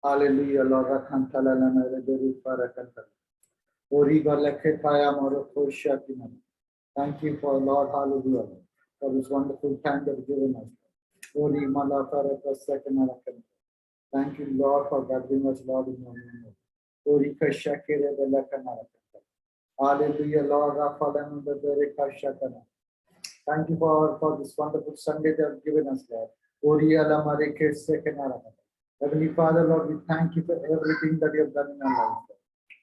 Hallelujah, Lord. Thank you for Lord, hallelujah, for this wonderful time that you've given us. Thank you, Lord, for gathering us, Lord, in your name. Hallelujah, Lord. Thank you for this wonderful Sunday that you have given us, Lord. Heavenly Father, Lord, we thank you for everything that you have done in our life.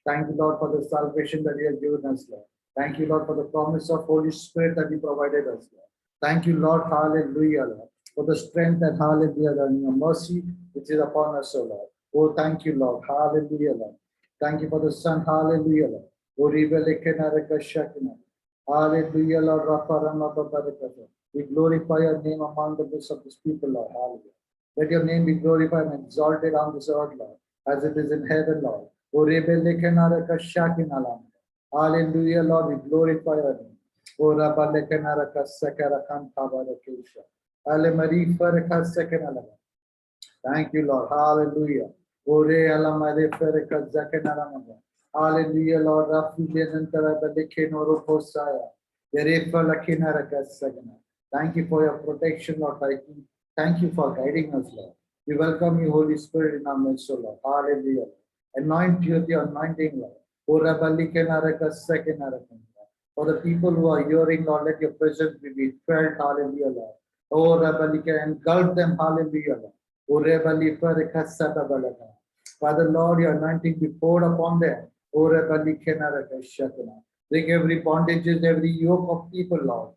Thank you, Lord, for the salvation that you have given us, Lord. Thank you, Lord, for the promise of Holy Spirit that you provided us, Lord. Thank you, Lord, hallelujah, Lord, for the strength and hallelujah, and your mercy which is upon us, O Lord. Oh, thank you, Lord, hallelujah, Lord. Thank you for the Son, hallelujah, Lord. Hallelujah, Lord. We glorify your name among the midst of this people, Lord. Hallelujah. Let your name be glorified and exalted on this earth, Lord, as it is in heaven, Lord. Hallelujah, Lord. We glorify your name. Thank you, Lord. Hallelujah. Hallelujah, Lord. Thank you for your protection, Lord. Thank you for guiding us, Lord. We welcome you, Holy Spirit, in our midst, Lord. Hallelujah. Anoint you with your anointing, Lord. For the people who are hearing, Lord, let your presence be felt. Hallelujah, Lord. Oh, Rabalika, engulf them. Hallelujah, Lord. Father, Lord, your anointing be poured upon them. Break every bondages, every yoke of people, Lord.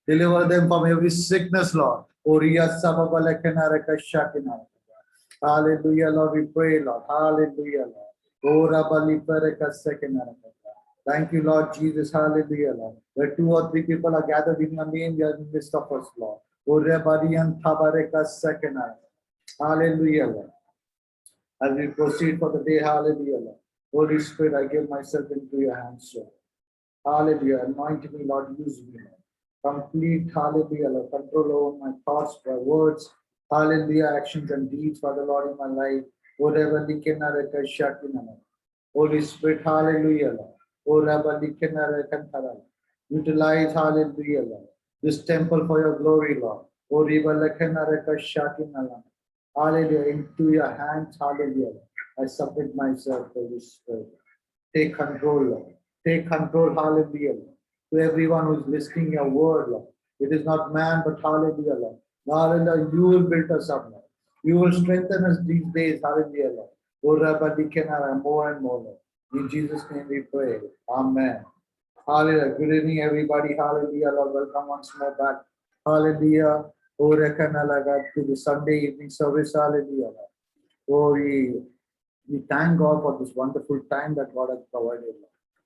Deliver them from every sickness, Lord. Hallelujah, Lord. We pray, Lord. Hallelujah, Lord. Thank you, Lord Jesus. Hallelujah, Lord. Where 2 or 3 people are gathered in your name, you are in the midst of us, Lord. Hallelujah, Lord. As we proceed for the day, hallelujah, Lord. Holy Spirit, I give myself into your hands, Lord. Hallelujah. Anoint me, Lord. Use me, Lord. Complete, hallelujah, Lord. Control over my thoughts, my words, hallelujah, actions and deeds, Father, Lord, in my life. Whatever Holy Spirit, hallelujah, Lord. Utilize, hallelujah, Lord, this temple for your glory, Lord. Hallelujah, into your hands, hallelujah. I submit myself, Holy Spirit. Take control, Lord. Take control, hallelujah, Lord. To everyone who is listening your word, Lord. It is not man, but hallelujah, Lord. Hallelujah, you will build us up, Lord. You will strengthen us these days, hallelujah, Lord. More and more, Lord. In Jesus' name we pray. Amen. Hallelujah. Good evening, everybody. Hallelujah, Lord. Welcome once more back. Hallelujah. To the Sunday evening service. Hallelujah. Oh, we thank God for this wonderful time that God has provided.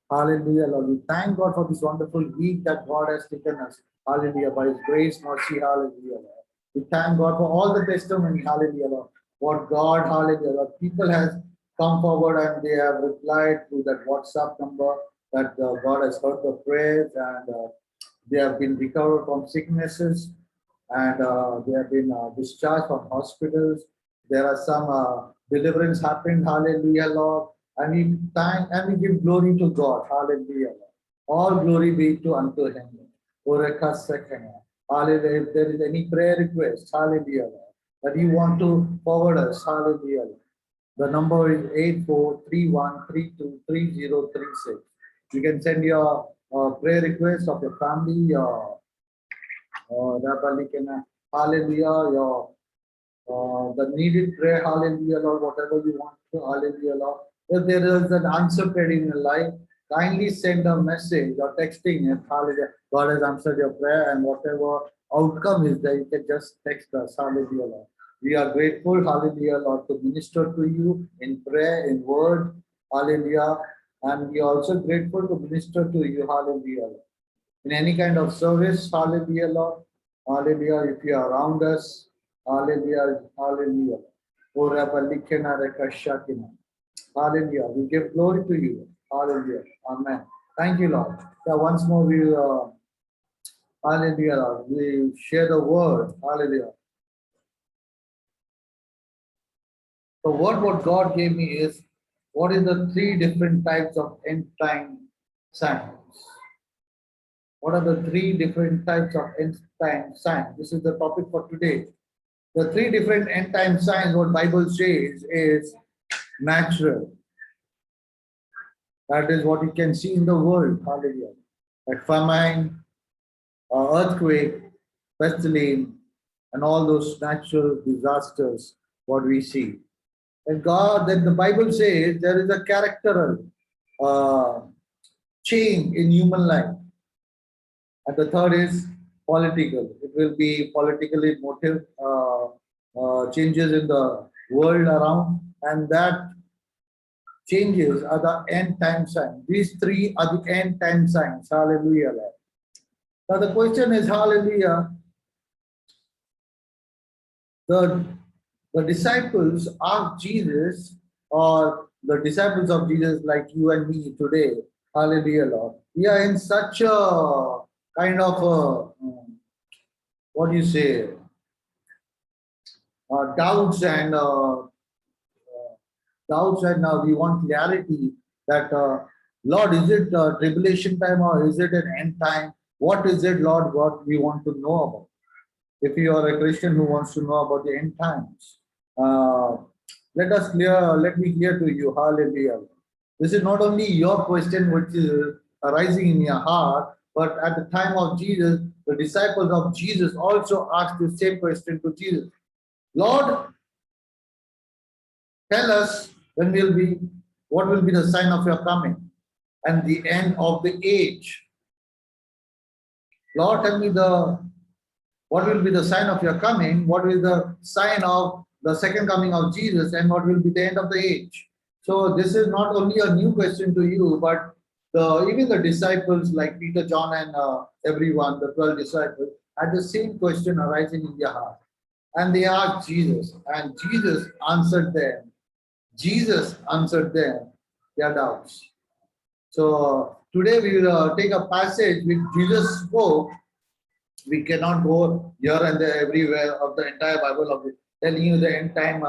Hallelujah, Lord. We thank God for this wonderful week that God has taken us. Hallelujah. By His grace, mercy. Hallelujah, Lord. We thank God for all the testimony. Hallelujah, Lord. What God, hallelujah, Lord. People has come forward and they have replied to that WhatsApp number that God has heard the prayers and they have been recovered from sicknesses and they have been discharged from hospitals. There are some deliverance happened. Hallelujah, Lord. And we thank and we give glory to God. Hallelujah, Lord. All glory be to unto Him. Hallelujah. If there is any prayer request, hallelujah, Lord, that you want to forward us, hallelujah, Lord. The number is 8431323036. You can send your prayer request of your family, hallelujah, your the needed prayer, hallelujah, Lord, whatever you want to, hallelujah, Lord. If there is an answer prayer in your life, kindly send a message or texting it, hallelujah. God has answered your prayer, and whatever outcome is there, you can just text us, hallelujah, Lord. We are grateful, hallelujah, Lord, to minister to you in prayer, in word, hallelujah. And we are also grateful to minister to you, hallelujah, Lord. In any kind of service, hallelujah, Lord, hallelujah, if you are around us, hallelujah, hallelujah. Hallelujah. We give glory to you. Hallelujah. Amen. Thank you, Lord. So once more we Hallelujah, Lord. We share the word. Hallelujah. The word what God gave me is what is the three different types of end time signs? What are the three different types of end time signs? This is the topic for today. The three different end time signs, what Bible says, is natural. That is what you can see in the world. Hallelujah. Like famine, earthquake, pestilence, and all those natural disasters, what we see. And God, then the Bible says there is a characteral uh, change in human life. And the third is political. It will be politically motive changes in the world around, and that changes are the end time signs. These three are the end time signs. Hallelujah. Now the question is, hallelujah, the, the disciples of Jesus, or the disciples of Jesus like you and me today, hallelujah, Lord, we are in such a kind of what do you say, doubts and we want clarity that, Lord, is it tribulation time or is it an end time? What is it, Lord, what we want to know about? If you are a Christian who wants to know about the end times, let me clear to you, hallelujah. This is not only your question which is arising in your heart, but at the time of Jesus, the disciples of Jesus also asked the same question to Jesus. Lord, tell us what will be the sign of your coming and the end of the age. Lord, tell me what will be the sign of your coming, what is the sign of the second coming of Jesus, and what will be the end of the age. So this is not only a new question to you, but even the disciples like Peter, John, and everyone, the 12 disciples, had the same question arising in their heart. And they asked Jesus, and Jesus answered them. Jesus answered them their doubts. So today we will take a passage which Jesus spoke. We cannot go here and there everywhere of the entire Bible of it, telling you the end time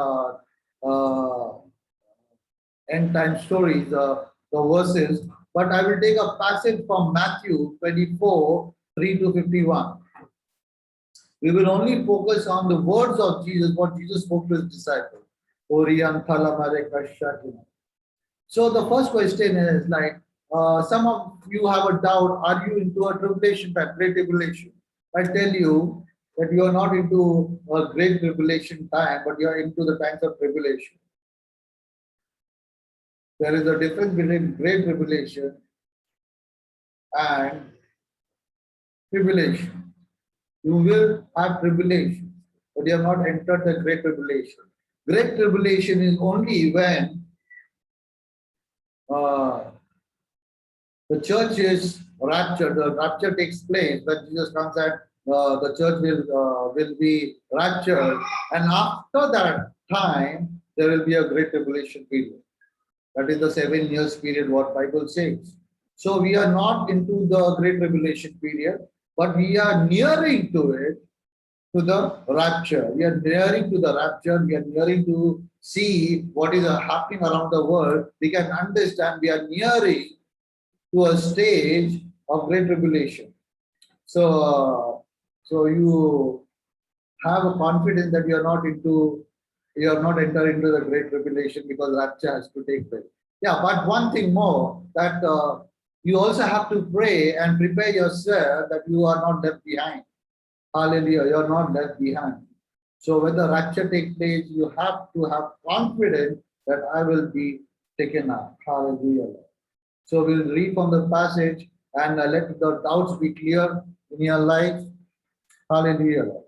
stories, the verses. But I will take a passage from Matthew 24, 3 to 51. We will only focus on the words of Jesus, what Jesus spoke to his disciples. So the first question is like, some of you have a doubt, are you into a tribulation time, great tribulation? I tell you that you are not into a great tribulation time, but you are into the times of tribulation. There is a difference between great tribulation and tribulation. You will have tribulation, but you have not entered the great tribulation. Great tribulation is only when the church is raptured. The rapture takes place when Jesus comes and the church will be raptured, and after that time there will be a great tribulation period. That is the 7 years period what Bible says. So we are not into the great tribulation period, but we are nearing to it, to the rapture. We are nearing to the rapture. We are nearing to see what is happening around the world. We can understand we are nearing to a stage of great tribulation. So you have a confidence that you are not entering into the great tribulation because rapture has to take place. Yeah, but one thing more, that you also have to pray and prepare yourself that you are not left behind. Hallelujah, you are not left behind. So when the rapture takes place, you have to have confidence that I will be taken up. Hallelujah. So we'll read from the passage and let the doubts be clear in your life. Hallelujah.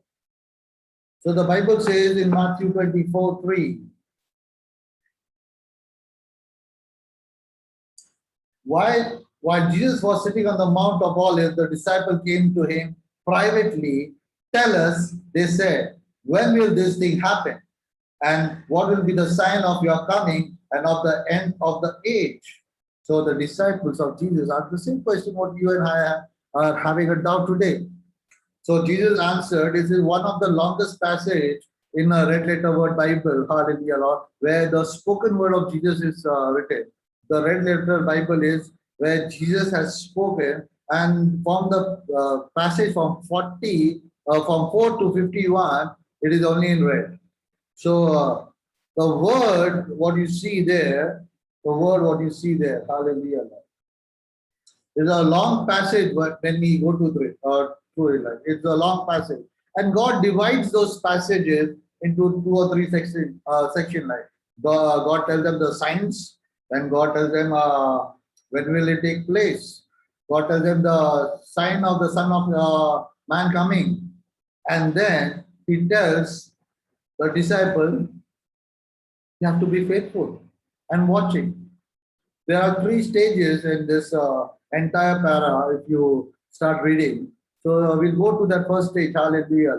So the Bible says in Matthew 24, 3, while Jesus was sitting on the Mount of Olives, the disciple came to him privately. Tell us, they said, when will this thing happen? And what will be the sign of your coming and of the end of the age? So the disciples of Jesus asked the same question what you and I are having a doubt today. So Jesus answered, this is one of the longest passage in a red letter word Bible, hallelujah, Lord, where the spoken word of Jesus is written. The red letter Bible is where Jesus has spoken, and from the passage from 40, from 4 to 51, it is only in red. So the word, what you see there, hallelujah, Lord. It's a long passage, but when we go to through it, like, it's a long passage, and God divides those passages into 2 or 3 section. Like God tells them the signs, then God tells them when will it take place. God tells them the sign of the Son of Man coming, and then He tells the disciple, you have to be faithful and watching. There are 3 stages in this entire para if you start reading. So we'll go to that first stage, hallelujah.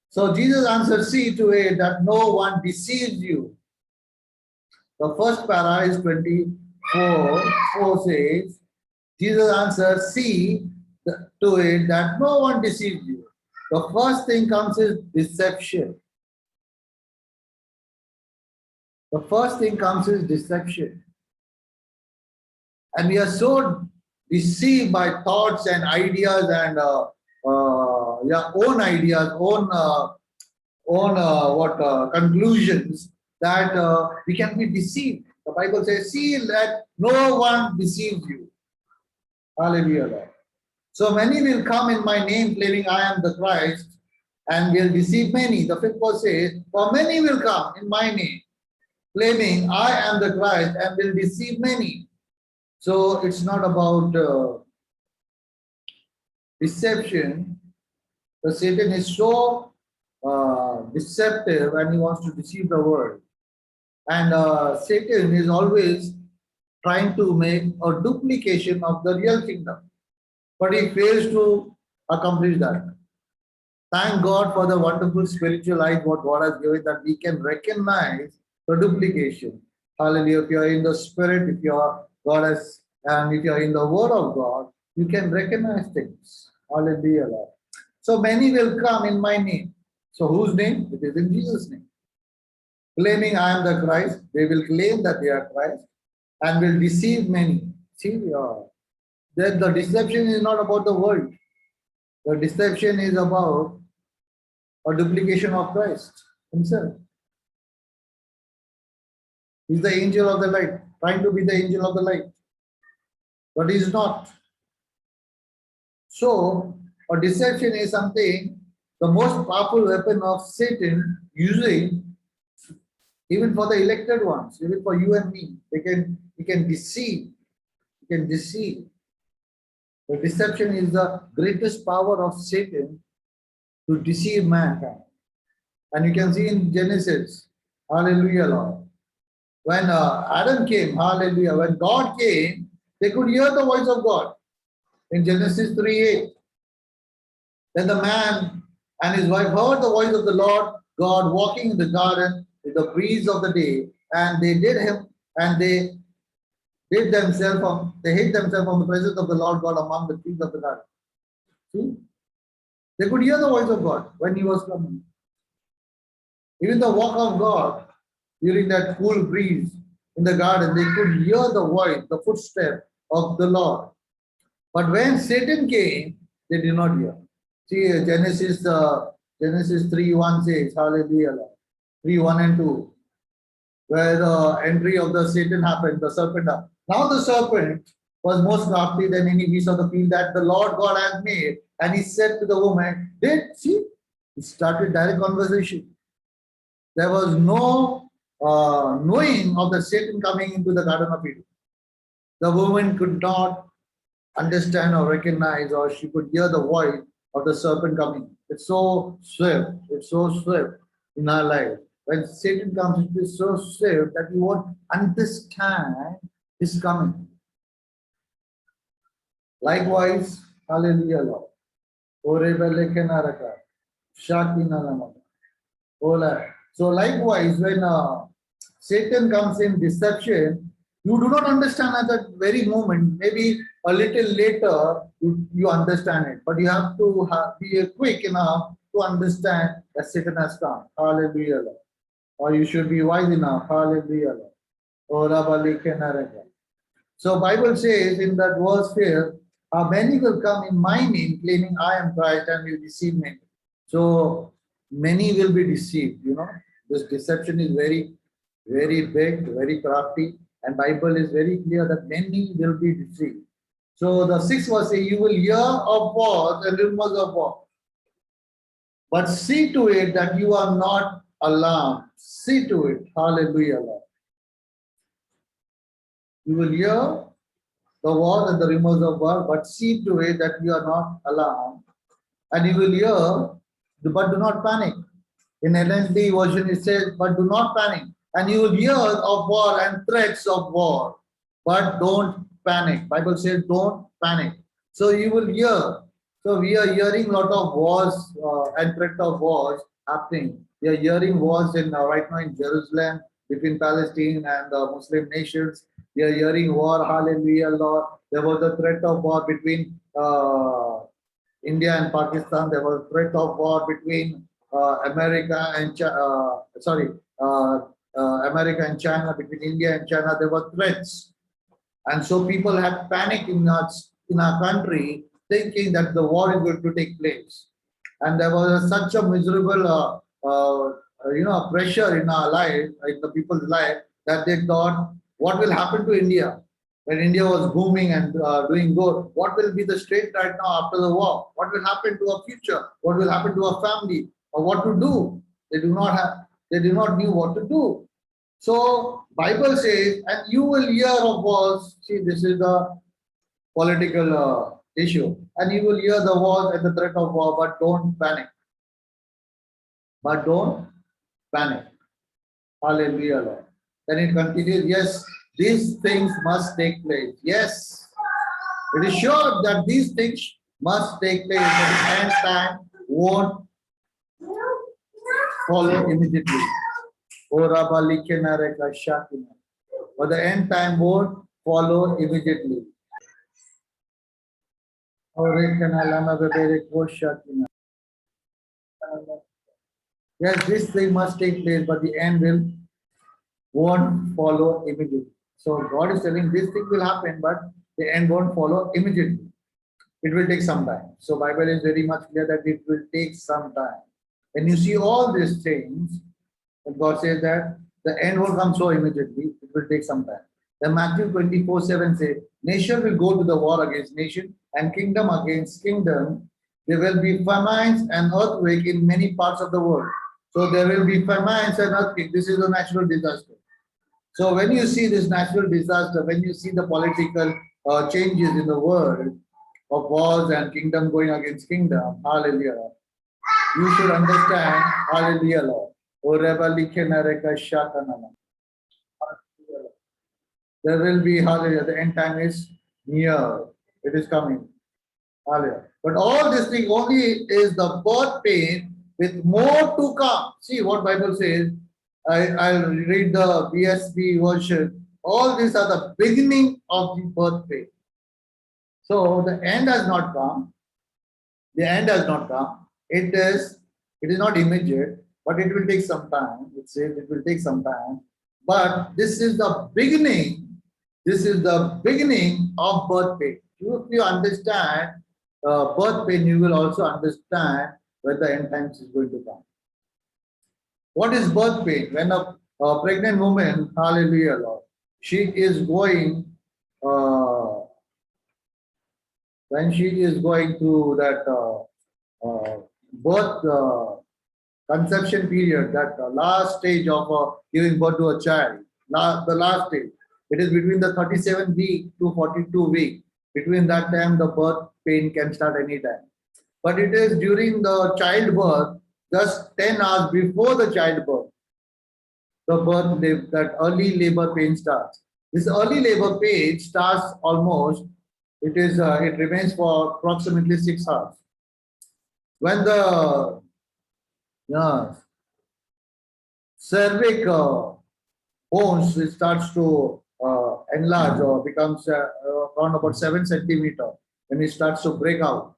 So Jesus answered, see to it that no one deceives you. The first para is 24, 4 says, Jesus answered, see to it that no one deceives you. The first thing comes is deception. The first thing comes is deception. And we are so deceived by thoughts and ideas and own ideas, own conclusions that we can be deceived. The Bible says, see that no one deceives you. Hallelujah. So many will come in my name claiming I am the Christ and will deceive many. The 5th verse says, for many will come in my name claiming I am the Christ and will deceive many. So it's not about deception. The Satan is so deceptive and he wants to deceive the world. And Satan is always trying to make a duplication of the real kingdom. But he fails to accomplish that. Thank God for the wonderful spiritual eyes what God has given, that we can recognize the duplication. Hallelujah. If you are in the spirit, if you are God has, and if you are in the word of God, you can recognize things. Hallelujah. So many will come in my name. So whose name? It is in Jesus' name. Claiming I am the Christ, they will claim that they are Christ and will deceive many. See, that the deception is not about the world. The deception is about a duplication of Christ himself. He's the angel of the light, trying to be the angel of the light. But he is not. So, a deception is something, the most powerful weapon of Satan using, even for the elected ones, even for you and me. He can deceive. He can deceive. The deception is the greatest power of Satan to deceive mankind. And you can see in Genesis, hallelujah, Lord. When Adam came, hallelujah, when God came, they could hear the voice of God. In Genesis 3:8, then the man and his wife heard the voice of the Lord God walking in the garden with the breeze of the day, and they did him, and they hid themselves from the presence of the Lord God among the trees of the garden. See? They could hear the voice of God when he was coming. Even the walk of God during that cool breeze in the garden, they could hear the voice, the footstep of the Lord. But when Satan came, they did not hear. See, Genesis 3:1 says, hallelujah, 3:1 and 2, where the entry of the Satan happened, the serpent happened. Now the serpent was more crafty than any beast of the field that the Lord God had made. And he said to the woman, he started direct conversation. There was no knowing of the Satan coming into the Garden of Eden. The woman could not understand or recognize, or she could hear the voice of the serpent coming. It's so swift in our life. When Satan comes, it is so swift that you won't understand his coming. Likewise, hallelujah, Lord. So likewise, when Satan comes in deception, You do not understand at that very moment. Maybe a little later you understand it, but you have to be quick enough to understand that Satan has come. Hallelujah. Lord. Or you should be wise enough. Hallelujah. Lord. Oh, Rabba Likenarega. So Bible says in that verse here, many will come in my name claiming I am Christ and will deceive many. So many will be deceived, you know. This deception is very, very big, very crafty, and Bible is very clear that many will be deceived. So the sixth verse says, you will hear of wars and rumors of war, but see to it that you are not alarmed. See to it. Hallelujah, Lord. You will hear the war and the rumors of war, but see to it that you are not alarmed. And you will hear, but do not panic. In NLT version it says, but do not panic. And you will hear of war and threats of war, but don't panic. Bible says, don't panic. So you will hear. So we are hearing a lot of wars and threat of wars happening. We are hearing wars in right now in Jerusalem between Palestine and the Muslim nations. We are hearing war, hallelujah, Lord. There was a threat of war between India and Pakistan. There was a threat of war between America and America and China, between India and China. There were threats, and so people had panic in our country, thinking that the war is going to take place, and there was such a miserable pressure in our life, in the people's life, that they thought, what will happen to India? When India was booming and doing good, what will be the state right now after the war? What will happen to our future? What will happen to our family? Or what to do? They do not knew what to do. So Bible says, and you will hear of wars. See, this is the political issue, and you will hear the wars and the threat of war, but don't panic. But don't panic. Hallelujah, Lord. Then it continues, yes, these things must take place. Yes, it is sure that these things must take place, but the end time won't follow immediately. But the end time won't follow immediately. Yes, this thing must take place, but the end won't follow immediately. So God is telling this thing will happen, but the end won't follow immediately. It will take some time. So Bible is very much clear that it will take some time. When you see all these things, God says that the end will come so immediately, it will take some time. Then Matthew 24:7 says, nation will go to the war against nation and kingdom against kingdom. There will be famines and earthquake in many parts of the world. So there will be famines and earthquake. This is a natural disaster. So when you see this natural disaster, when you see the political changes in the world of wars and kingdom going against kingdom, hallelujah, you should understand, hallelujah, Lord. There will be, hallelujah, the end time is near. It is coming. Hallelujah. But all this thing only is the birth pain with more to come. See what Bible says. I'll read the BSB version. All these are the beginning of the birth pain. So the end has not come. The end has not come. It is not immediate, but it will take some time. It says it will take some time. But this is the beginning. This is the beginning of birth pain. If you understand birth pain, you will also understand when the end times is going to come. What is birth pain? When a pregnant woman, hallelujah, Lord, she is going, when she is going through that birth conception period, that last stage of giving birth to a child, the last stage, it is between the 37 week to 42 week. Between that time, the birth pain can start anytime. But it is during the childbirth, just 10 hours before the childbirth, that early labor pain starts. This early labor pain starts almost, it remains for approximately 6 hours. When the cervic bones starts to enlarge or becomes around about 7 centimeter, when it starts to break out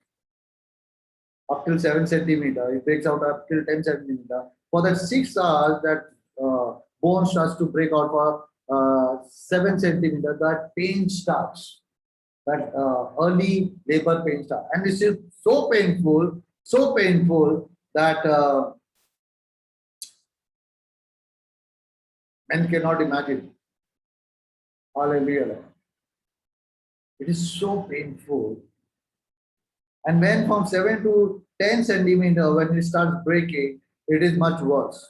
up till 7 centimeter, it breaks out up till 10 centimeter. For that 6 hours, that bone starts to break out for 7 centimeter, that pain starts. That early labor pain starts. And this is so painful that men cannot imagine. Hallelujah. It is so painful. And when from 7 to 10 centimeter, when it starts breaking, it is much worse.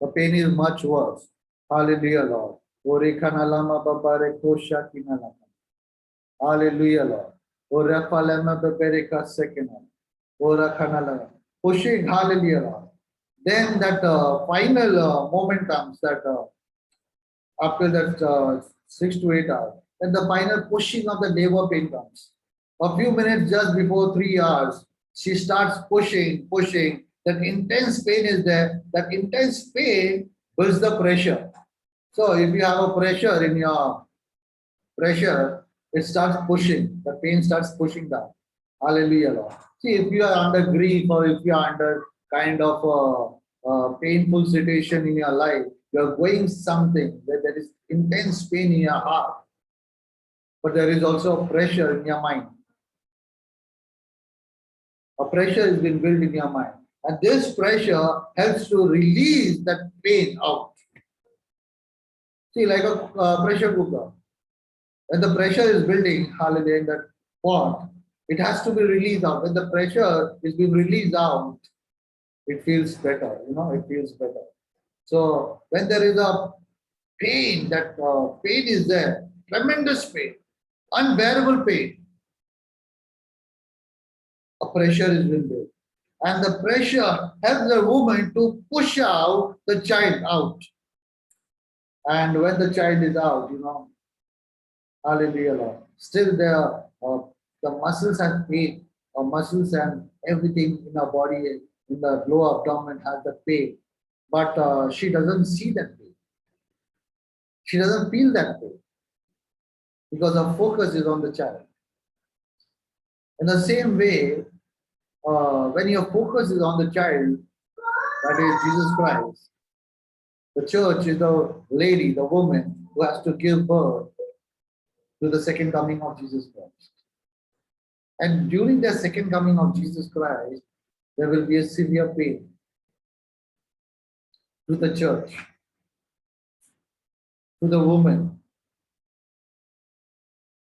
The pain is much worse. Hallelujah, Lord. Orekanalama babare kosha kinalama. Hallelujah, Lord. Orapalama babareka sekena. Orakanalama. Pushing, hallelujah, Lord. Then that final moment comes that after that 6 to 8 hours, then the final pushing of the labor pain comes. A few minutes just before 3 hours, she starts pushing. That intense pain is there. That intense pain builds the pressure. So if you have a pressure in your pressure, it starts pushing. The pain starts pushing down. Hallelujah, Lord. See, if you are under grief or if you are under kind of a painful situation in your life, you are going something where there is intense pain in your heart, but there is also a pressure in your mind. A pressure has been built in your mind. And this pressure helps to release that pain out. See, like a pressure cooker. When the pressure is building, hallelujah, in that pot, it has to be released out. When the pressure is being released out, it feels better, it feels better. So when there is a pain, that pain is there, tremendous pain, unbearable pain, a pressure is being built. And the pressure helps the woman to push out the child out. And when the child is out, hallelujah, Lord, still there, the muscles and pain, muscles and everything in our body, in the lower abdomen has the pain. But she doesn't see that pain. She doesn't feel that pain because her focus is on the child. In the same way, when your focus is on the child, that is Jesus Christ, the church is the lady, the woman who has to give birth to the second coming of Jesus Christ. And during the second coming of Jesus Christ, there will be a severe pain to the church, to the woman.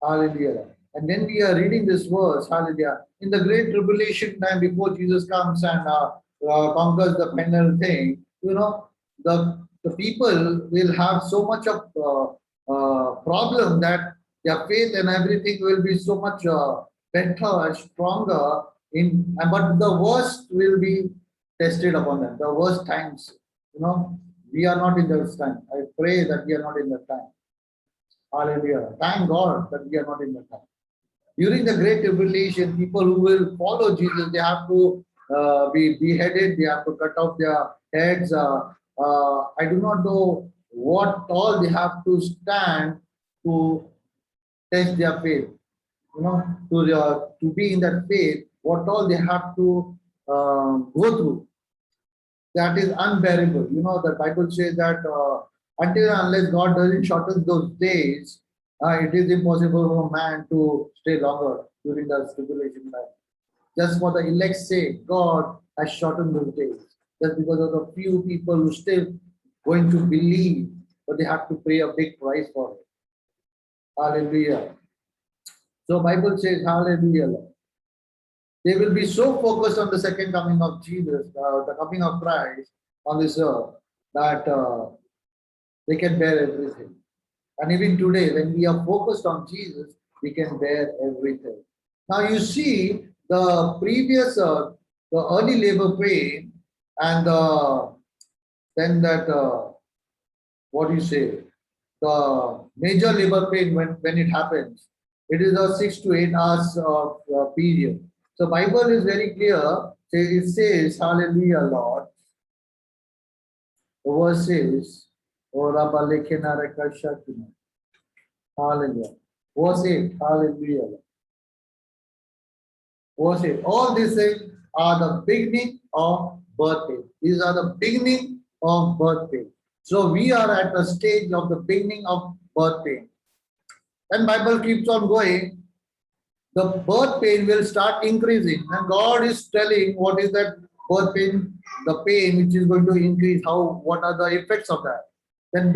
Hallelujah. And then we are reading this verse, hallelujah, in the great tribulation time before Jesus comes and conquers the final thing, the people will have so much of problem that their faith and everything will be so much better and stronger but the worst will be tested upon them, the worst times. We are not in those time. I pray that we are not in that time. Hallelujah. Thank God that we are not in that time. During the great tribulation, people who will follow Jesus, they have to be beheaded, they have to cut off their heads. I do not know what all they have to stand to test their faith. To be in that faith, what all they have to go through. That is unbearable. The Bible says that until and unless God doesn't shorten those days, it is impossible for man to stay longer during the tribulation time. Just for the elect's sake, God has shortened those days. Just because of the few people who still going to believe, but they have to pay a big price for it. Hallelujah. So Bible says, hallelujah. They will be so focused on the second coming of Jesus, the coming of Christ on this earth, that they can bear everything. And even today, when we are focused on Jesus, we can bear everything. Now you see the previous, the early labor pain, and then that, what do you say, the major labor pain when it happens, it is a 6 to 8 hours of period. So Bible is very clear. It says, hallelujah, Lord. The verse says, Hallelujah. Verse 8. Hallelujah. Verse 8. All these things are the beginning of birth pain. These are the beginning of birth pain. So we are at the stage of the beginning of birth pain. And Bible keeps on going. The birth pain will start increasing. And God is telling what is that birth pain, the pain which is going to increase, how, what are the effects of that. Then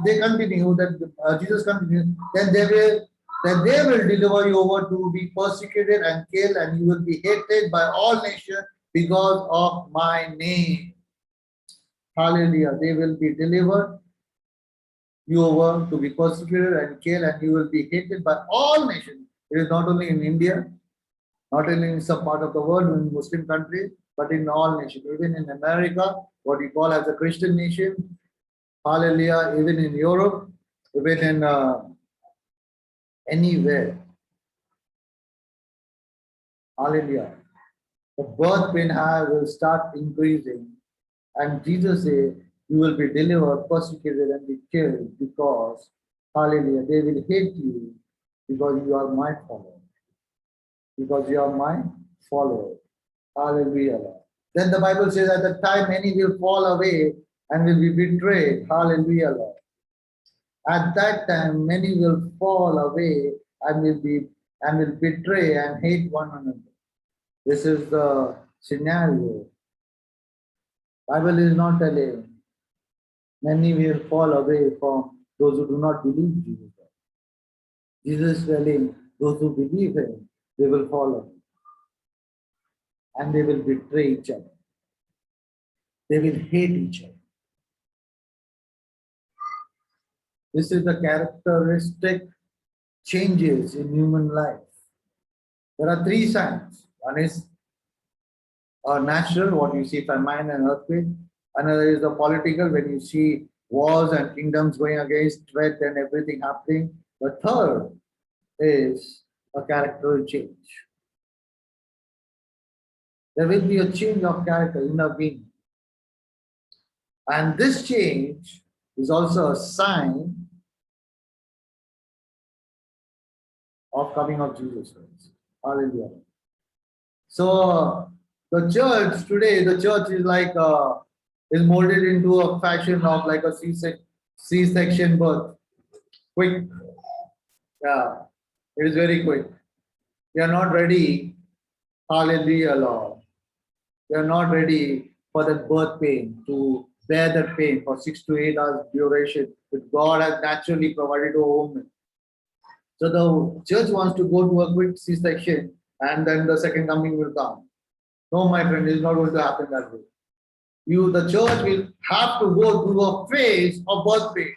they continue, that Jesus continues, then they will deliver you over to be persecuted and killed, and you will be hated by all nations because of my name. Hallelujah. They will be delivered you over to be persecuted and killed, and you will be hated by all nations. It is not only in India, not only in some part of the world, in Muslim countries, but in all nations. Even in America, what we call as a Christian nation, hallelujah, even in Europe, even in anywhere. Hallelujah. The birth pain will start increasing. And Jesus said, you will be delivered, persecuted, and be killed because, hallelujah, they will hate you because you are my follower. Because you are my follower. Hallelujah. Then the Bible says at the time many will fall away and will be betrayed. Hallelujah. Lord. At that time many will fall away and will betray and hate one another. This is the scenario. Bible is not telling many will fall away from those who do not believe Jesus. Jesus is telling those who believe him, they will fall away. And they will betray each other. They will hate each other. This is the characteristic changes in human life. There are three signs. One is natural, what you see, famine and earthquake. Another is the political, when you see wars and kingdoms going against threat and everything happening. The third is a character change. There will be a change of character in a being. And this change is also a sign of coming of Jesus Christ. Hallelujah. So the church today, the church is like is molded into a fashion of like a C-section birth. Quick. Yeah, it is very quick. We are not ready. Hallelujah, Lord. We are not ready for that birth pain, to bear that pain for 6 to 8 hours duration that God has naturally provided to a woman. So the church wants to go to a quick C-section and then the second coming will come. No, my friend, it is not going to happen that way. The church will have to go through a phase of birth pain.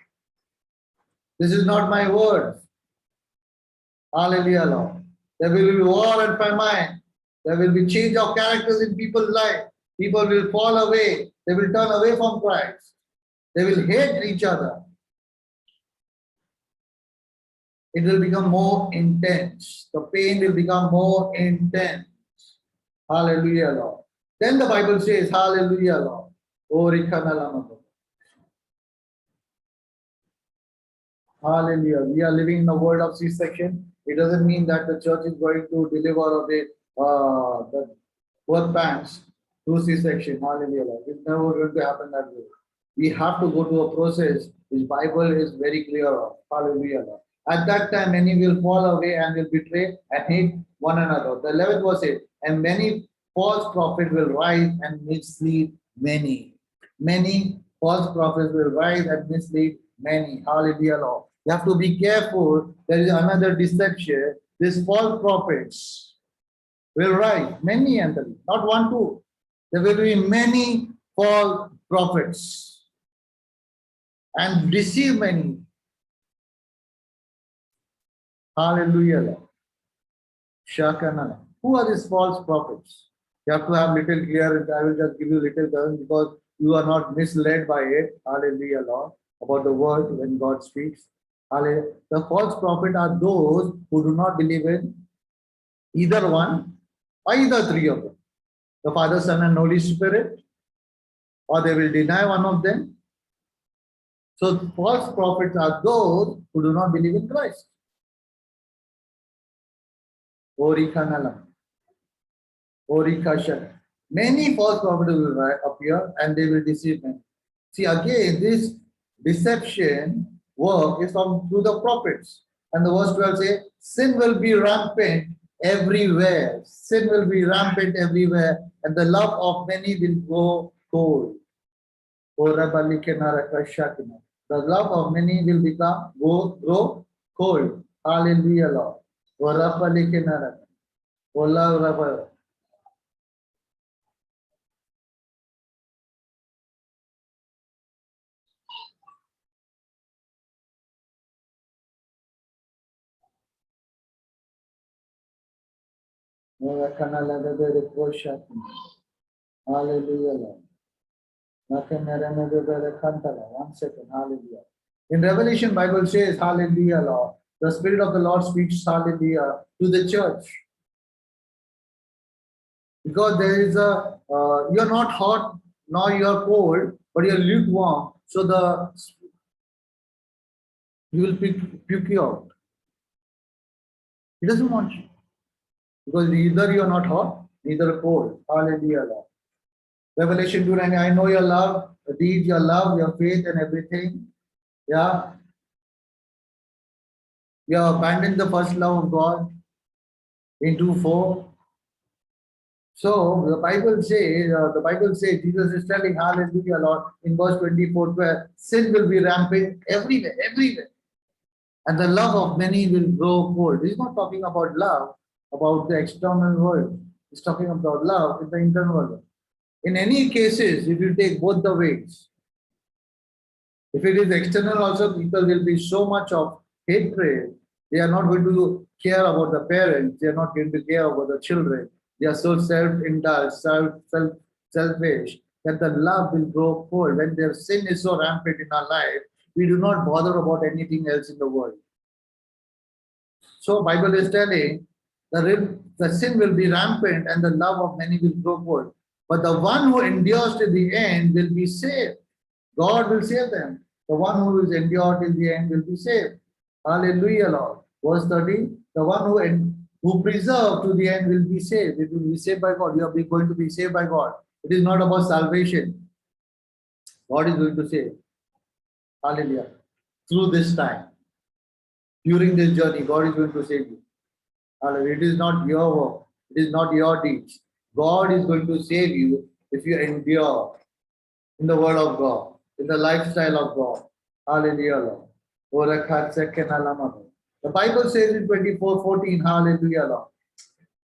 This is not my words. Hallelujah, Lord. There will be war and famine. There will be change of characters in people's life. People will fall away. They will turn away from Christ. They will hate each other. It will become more intense. The pain will become more intense. Hallelujah, Lord. Then the Bible says, hallelujah, Lord. Hallelujah. We are living in the world of C-section. It doesn't mean that the church is going to deliver away the birth pangs through C-section. Hallelujah. It's never going to happen that way. We have to go to a process which Bible is very clear of. Hallelujah. At that time, many will fall away and will betray and hate one another. The 11th verse says, and many false prophets will rise and mislead many. Many false prophets will rise and mislead many. Hallelujah, Lord. You have to be careful. There is another deception. These false prophets will rise, many and not one, two. There will be many false prophets and deceive many. Hallelujah, Lord. Shakana. Who are these false prophets? You have to have little clear. I will just give you little terms because you are not misled by it. Hallelujah, Lord. About the word when God speaks. Hallelujah. The false prophet are those who do not believe in either one or either three of them. The Father, Son, and Holy Spirit, or they will deny one of them, So false prophets are those who do not believe in Christ. Orikanalam. Orikashan. Many false prophets will appear and they will deceive men. See, again, this deception work is from through the prophets. And the verse 12 says, sin will be rampant everywhere. Sin will be rampant everywhere, and the love of many will go cold. The love of many will grow cold. Hallelujah, Lord. Hallelujah, Lord. One second, hallelujah. In Revelation, Bible says, hallelujah, Lord. The Spirit of the Lord speaks, hallelujah, to the church. Because there is you're not hot, nor you're cold, but you're lukewarm. So he will puke you out. He doesn't want you. Because either you're not hot, neither cold. Hallelujah, Lord. Revelation 2:9, I know your love, the deeds, your love, your faith, and everything. Yeah. You have abandoned the first love of God in 2:4. So the Bible says, Jesus is telling, hallelujah, Lord, in verse 24:12, sin will be rampant everywhere, everywhere. And the love of many will grow cold. He's not talking about love, about the external world. He's talking about love in the internal world. In any cases, if you take both the ways, if it is external also, people will be so much of hatred. They are not going to care about the parents. They are not going to care about the children. They are so self-indulged, selfish, that the love will grow cold. When their sin is so rampant in our life, we do not bother about anything else in the world. So Bible is telling the sin will be rampant and the love of many will grow cold. But the one who endures to the end will be saved. God will save them. The one who is endured till the end will be saved. Hallelujah, Lord. Verse 13, the one who preserved to the end will be saved. It will be saved by God. You are going to be saved by God. It is not about salvation. God is going to save. Hallelujah. Through this time. During this journey, God is going to save you. Hallelujah. It is not your work. It is not your deeds. God is going to save you if you endure in the word of God, in the lifestyle of God. Hallelujah, Lord. The Bible says in 24:14, hallelujah, Lord.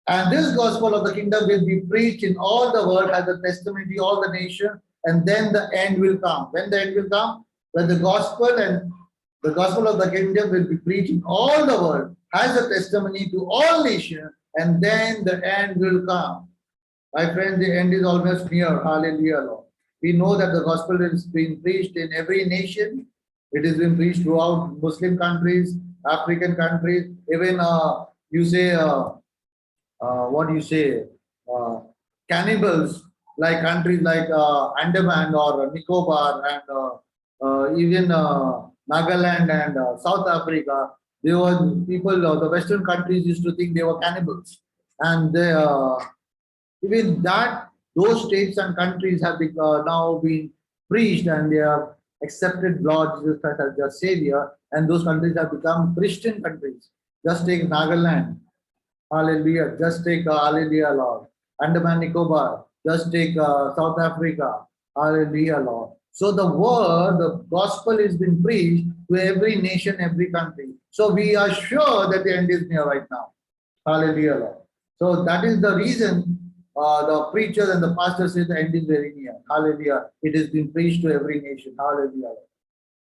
And this gospel of the kingdom will be preached in all the world as a testimony to all the nations, and then the end will come. When the end will come? When the gospel of the kingdom will be preached in all the world as a testimony to all nations, and then the end will come. My friends, the end is almost near. Hallelujah, Lord. We know that the gospel is being preached in every nation. It is being preached throughout Muslim countries, African countries, even you say, what do you say, cannibals, like countries like Andaman or Nicobar and even Nagaland and South Africa. They were people, the Western countries used to think they were cannibals. And they, even that, those states and countries have now been preached and they have accepted Lord Jesus Christ as their savior, and those countries have become Christian countries. Just take Nagaland, hallelujah. Just take hallelujah, Lord. Andaman Nicobar, just take South Africa, hallelujah, Lord. So the word, the gospel is being preached to every nation, every country. So we are sure that the end is near right now. Hallelujah, Lord. So that is the reason the preachers and the pastors say the end is very near. Hallelujah. It has been preached to every nation. Hallelujah.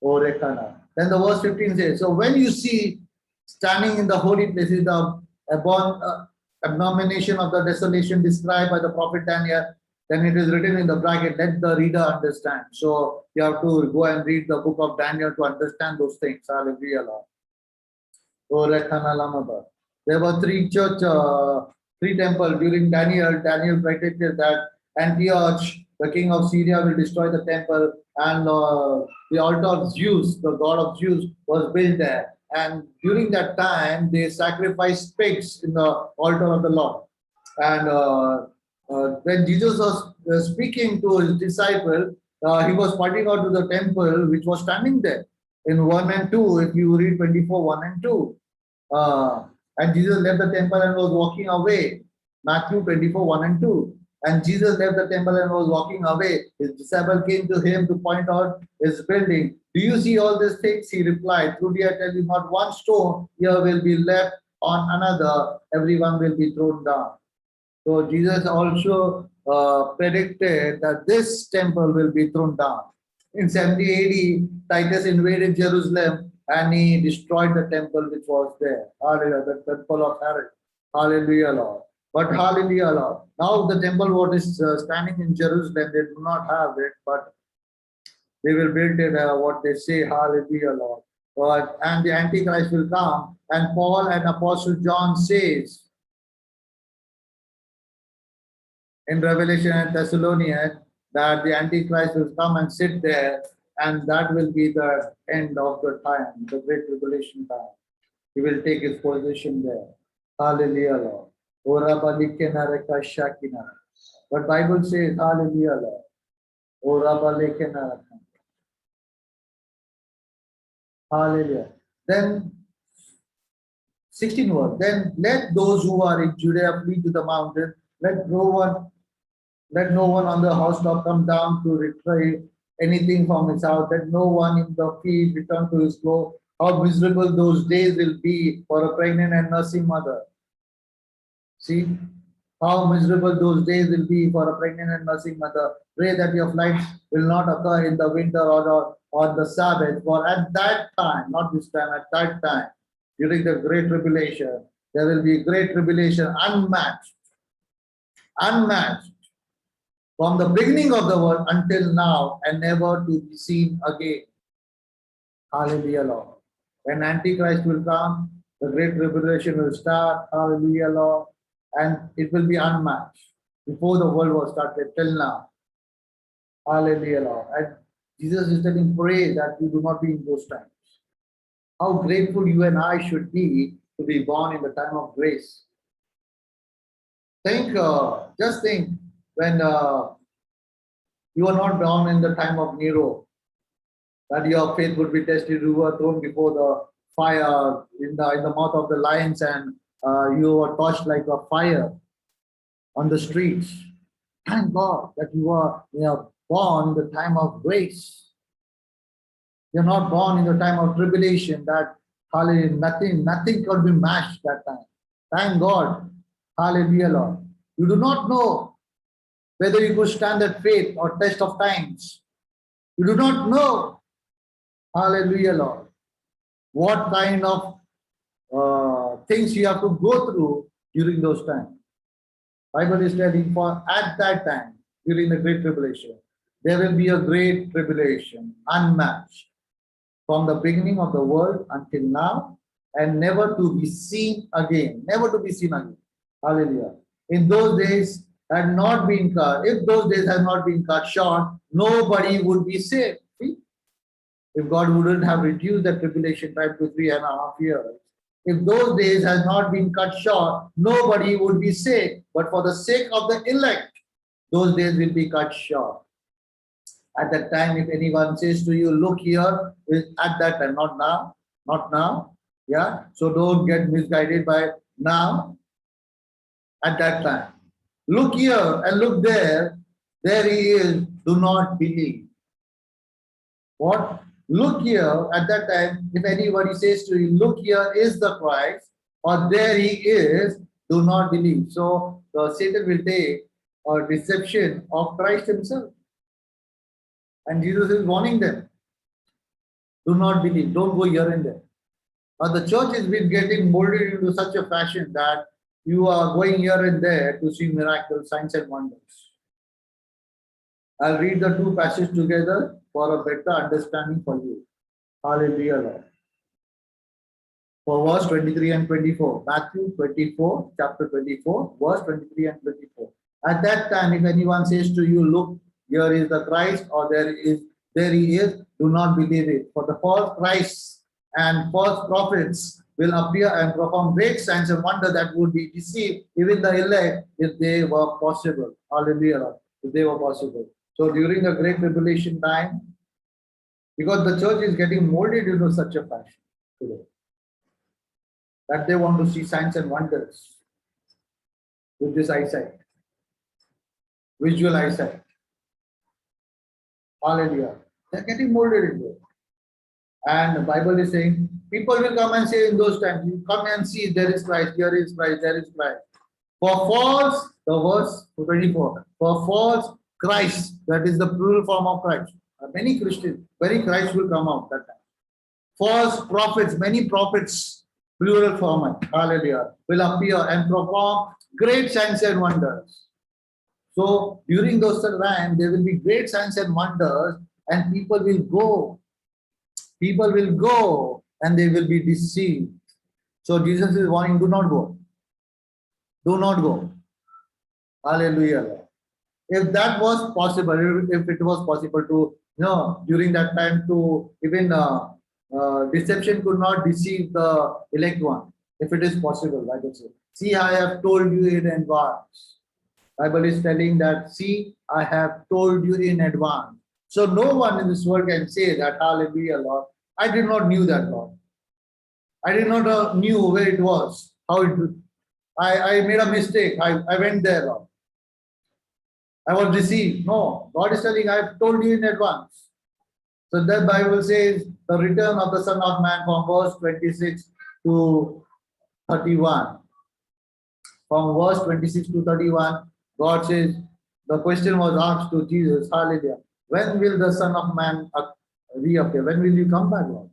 Orekana. Then the verse 15 says, so when you see standing in the holy places the abomination of the desolation described by the prophet Daniel, then it is written in the bracket, let the reader understand. So you have to go and read the book of Daniel to understand those things. Hallelujah, Lord. Orekana Lamaba. There were three temples during Daniel. Daniel predicted that Antioch the king of Syria will destroy the temple, and the altar of Zeus, the god of Zeus, was built there. And during that time, they sacrificed pigs in the altar of the Lord. And when Jesus was speaking to his disciple, he was pointing out to the temple which was standing there in 1 and 2. If you read 24, 1 and 2. And Jesus left the temple and was walking away. Matthew 24, 1 and 2. And Jesus left the temple and was walking away. His disciple came to him to point out his building. Do you see all these things? He replied, truly I tell you, not one stone here will be left on another. Everyone will be thrown down. So Jesus also predicted that this temple will be thrown down. In 70 AD, Titus invaded Jerusalem and he destroyed the temple which was there. Hallelujah, the temple of Herod. Hallelujah, Lord. But hallelujah, Lord. Now the temple what is standing in Jerusalem, they do not have it, but they will build it, what they say, hallelujah, Lord. And the Antichrist will come. And Paul and Apostle John says in Revelation and Thessalonians that the Antichrist will come and sit there, and that will be the end of the time, the great tribulation time. He will take his position there. Hallelujah, Lord. But Bible says, hallelujah, Lord. Hallelujah. Then 16 verse. Then let those who are in Judea flee to the mountain. Let no one on the housetop come down to retrieve anything from his house. Let no one in the field return to his clothes. How miserable those days will be for a pregnant and nursing mother. See, how miserable those days will be for a pregnant and nursing mother. Pray that your flights will not occur in the winter or on the Sabbath. For at that time, not this time, at that time, during the great tribulation, there will be great tribulation unmatched from the beginning of the world until now, and never to be seen again. Hallelujah, Lord. When Antichrist will come, the great tribulation will start. Hallelujah, Lord. And it will be unmatched before the world was started till now. Hallelujah, Lord. And Jesus is telling, pray that you do not be in those times. How grateful you and I should be to be born in the time of grace. Just think when you are not born in the time of Nero, that your faith would be tested. You were thrown before the fire in the mouth of the lions, and you were touched like a fire on the streets. Thank God that you are born in the time of grace. You're not born in the time of tribulation. That hallelujah, nothing could be matched that time. Thank God. Hallelujah, Lord. You do not know whether you could stand that faith or test of times. You do not know. Hallelujah, Lord. What kind of things you have to go through during those times. Bible is telling for at that time, during the great tribulation, there will be a great tribulation, unmatched, from the beginning of the world until now, and never to be seen again. Never to be seen again. Hallelujah. In those days had not been cut, if those days had not been cut short, nobody would be saved. See? If God wouldn't have reduced the tribulation time to 3.5 years, if those days had not been cut short, nobody would be saved. But for the sake of the elect, those days will be cut short. At that time, if anyone says to you, look here, at that time, not now. Yeah. So don't get misguided by now. At that time, look here and look there. There he is. Do not believe. What? Look here. At that time, if anybody says to you, look here is the Christ, or there he is, do not believe. So Satan will take a deception of Christ himself. And Jesus is warning them. Do not believe. Don't go here and there. But the church has been getting molded into such a fashion that you are going here and there to see miracles, signs and wonders. I'll read the two passages together for a better understanding for you. Hallelujah, Lord. For verse 23 and 24. Matthew 24, chapter 24, verse 23 and 24. At that time, if anyone says to you, look here is the Christ, or there he is, do not believe it. For the false Christs and false prophets will appear and perform great signs and wonder that would be deceived even the elect if they were possible. Hallelujah. If they were possible. So during the Great Tribulation time, because the church is getting molded into such a fashion today, that they want to see signs and wonders with this eyesight, visual eyesight. Hallelujah. They're getting molded into it. And the Bible is saying, people will come and say in those times, you come and see, there is Christ, here is Christ, there is Christ. For false, the verse 24, for false Christ, that is the plural form of Christ. Many Christians, very Christ will come out that time. False prophets, many prophets, plural form, hallelujah, will appear and perform great signs and wonders. So during those times, there will be great signs and wonders, and people will go. People will go and they will be deceived. So Jesus is warning, do not go. Do not go. Hallelujah. If that was possible, if it was possible to, during that time to even deception could not deceive the elect one. If it is possible, like I say, see, I have told you in advance. Bible is telling that, see, I have told you in advance. So no one in this world can say that, hallelujah, Lord. I did not knew that, Lord. I did not knew where it was, how it. I made a mistake. I went there, Lord. I was deceived. No, God is telling, I have told you in advance. So that Bible says the return of the Son of Man from verse 26 to 31. From verse 26 to 31, God says, the question was asked to Jesus, hallelujah, when will the Son of Man reappear? When will you come back, Lord?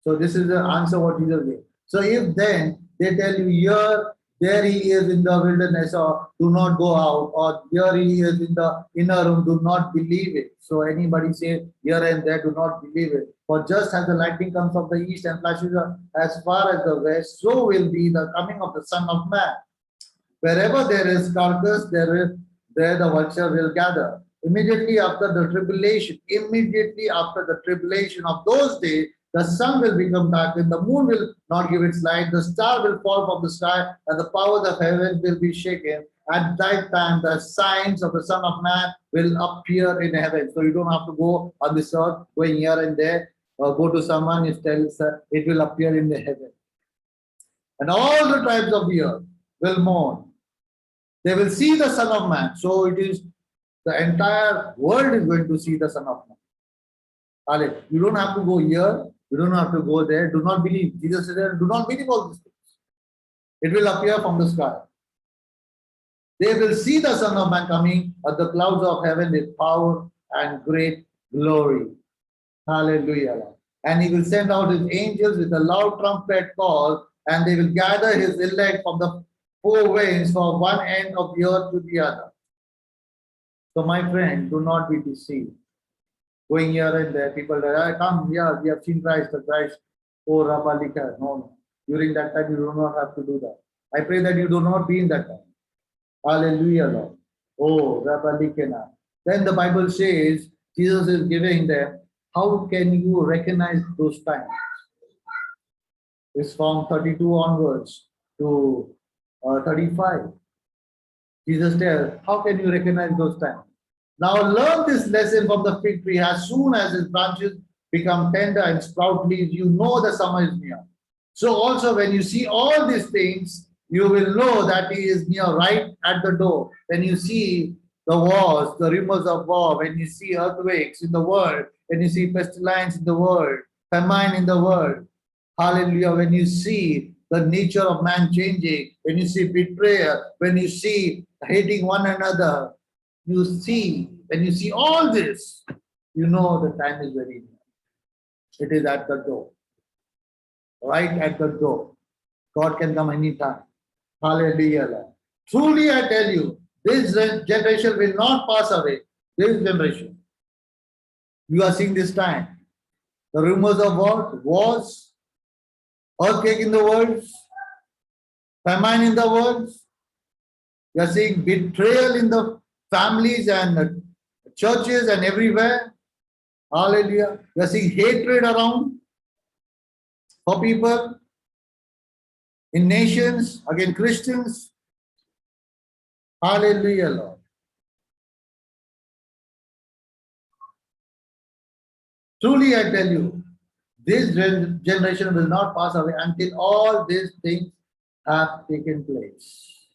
So this is the answer what Jesus gave. So if then they tell you, here, there he is in the wilderness, or do not go out, or here he is in the inner room, do not believe it. So anybody say here and there, do not believe it. For just as the lightning comes from the east and flashes as far as the west, so will be the coming of the Son of Man. Wherever there is carcass, there the vulture will gather. Immediately after the tribulation of those days, the sun will become dark, and the moon will not give its light. The star will fall from the sky, and the powers of heaven will be shaken. At that time, the signs of the Son of Man will appear in heaven. So you don't have to go on this earth, going here and there, or go to someone, it tells it will appear in the heaven. And all the tribes of the earth will mourn. They will see the Son of Man. So it is the entire world is going to see the Son of Man. Hallelujah. You don't have to go here. You don't have to go there. Do not believe. Jesus said, do not believe all these things. It will appear from the sky. They will see the Son of Man coming at the clouds of heaven with power and great glory. Hallelujah. And he will send out his angels with a loud trumpet call, and they will gather his elect from the four winds from one end of the earth to the other. So my friend, do not be deceived. Going here and there, people say, I come here, we have seen Christ, the Christ, oh Rabalika. No. During that time, you do not have to do that. I pray that you do not be in that time. Hallelujah, Lord. Oh, Rabalikena. Then the Bible says, Jesus is giving them, how can you recognize those times? It's from 32 onwards to 35. Jesus tells, how can you recognize those times? Now learn this lesson from the fig tree. As soon as its branches become tender and sprout leaves, you know the summer is near. So also when you see all these things, you will know that he is near, right at the door. When you see the wars, the rumors of war, when you see earthquakes in the world, when you see pestilence in the world, famine in the world, hallelujah, when you see the nature of man changing, when you see betrayal, when you see hating one another, when you see all this, you know the time is very near. It is at the door. Right at the door. God can come anytime. Hallelujah. Truly I tell you, this generation will not pass away. This generation. You are seeing this time. The rumors of what? Wars, earthquake in the world, famine in the world. You are seeing betrayal in the families and churches and everywhere. Hallelujah. We are seeing hatred around for people in nations against Christians. Hallelujah, Lord. Truly, I tell you, this generation will not pass away until all these things have taken place.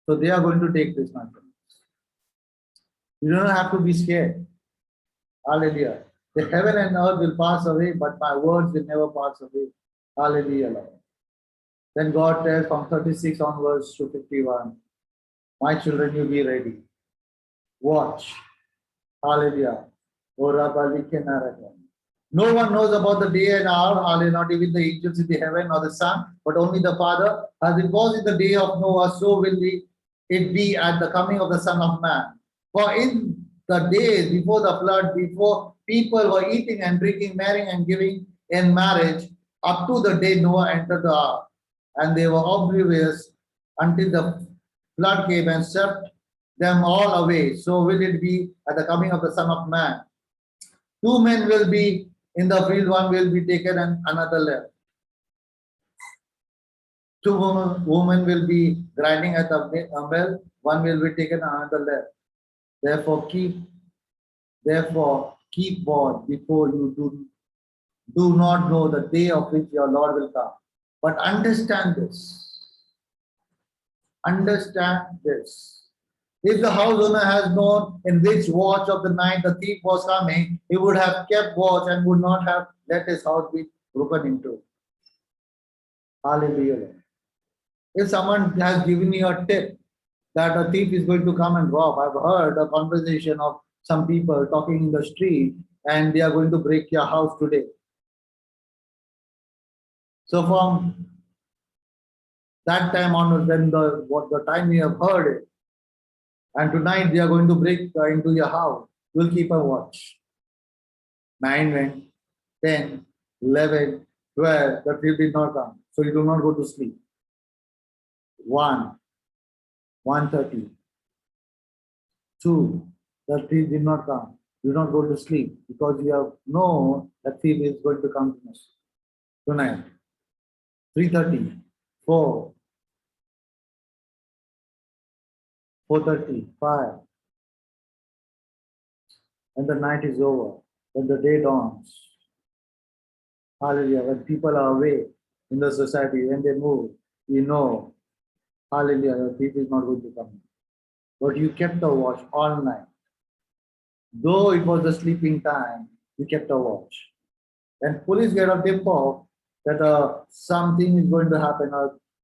So they are going to take this, my friends. You don't have to be scared. Hallelujah. The heaven and earth will pass away, but my words will never pass away. Hallelujah, Lord. Then God tells from 36 onwards to 51, my children, you be ready. Watch. Hallelujah. No one knows about the day and hour, hallelujah, not even the angels in the heaven or the Son, but only the Father. As it was in the day of Noah, so will it be at the coming of the Son of Man. For in the days before the flood, before people were eating and drinking, marrying and giving in marriage, up to the day Noah entered the ark, and they were oblivious until the flood came and swept them all away. So will it be at the coming of the Son of Man. Two men will be in the field, one will be taken and another left. Two women will be grinding at the mill, one will be taken and another left. Therefore keep watch before you do not know the day of which your Lord will come. But understand this. Understand this. If the house owner has known in which watch of the night the thief was coming, he would have kept watch and would not have let his house be broken into. Hallelujah. If someone has given you a tip that a thief is going to come and rob, I've heard a conversation of some people talking in the street and they are going to break your house today. So from that time onwards, when the time you have heard it, and tonight they are going to break into your house, you will keep a watch. 9 went, 10, 11, 12, the thief did not come. So you do not go to sleep. 1, 1:30. 2, the thief did not come. Do not go to sleep because you have known that thief is going to come tonight. 3:30, 4, 4:30, 5. And the night is over, when the day dawns. Hallelujah. When people are away in the society, when they move, you know, hallelujah, the thief is not going to come. But you kept a watch all night. Though it was the sleeping time, you kept a watch. And police get a tip off that something is going to happen,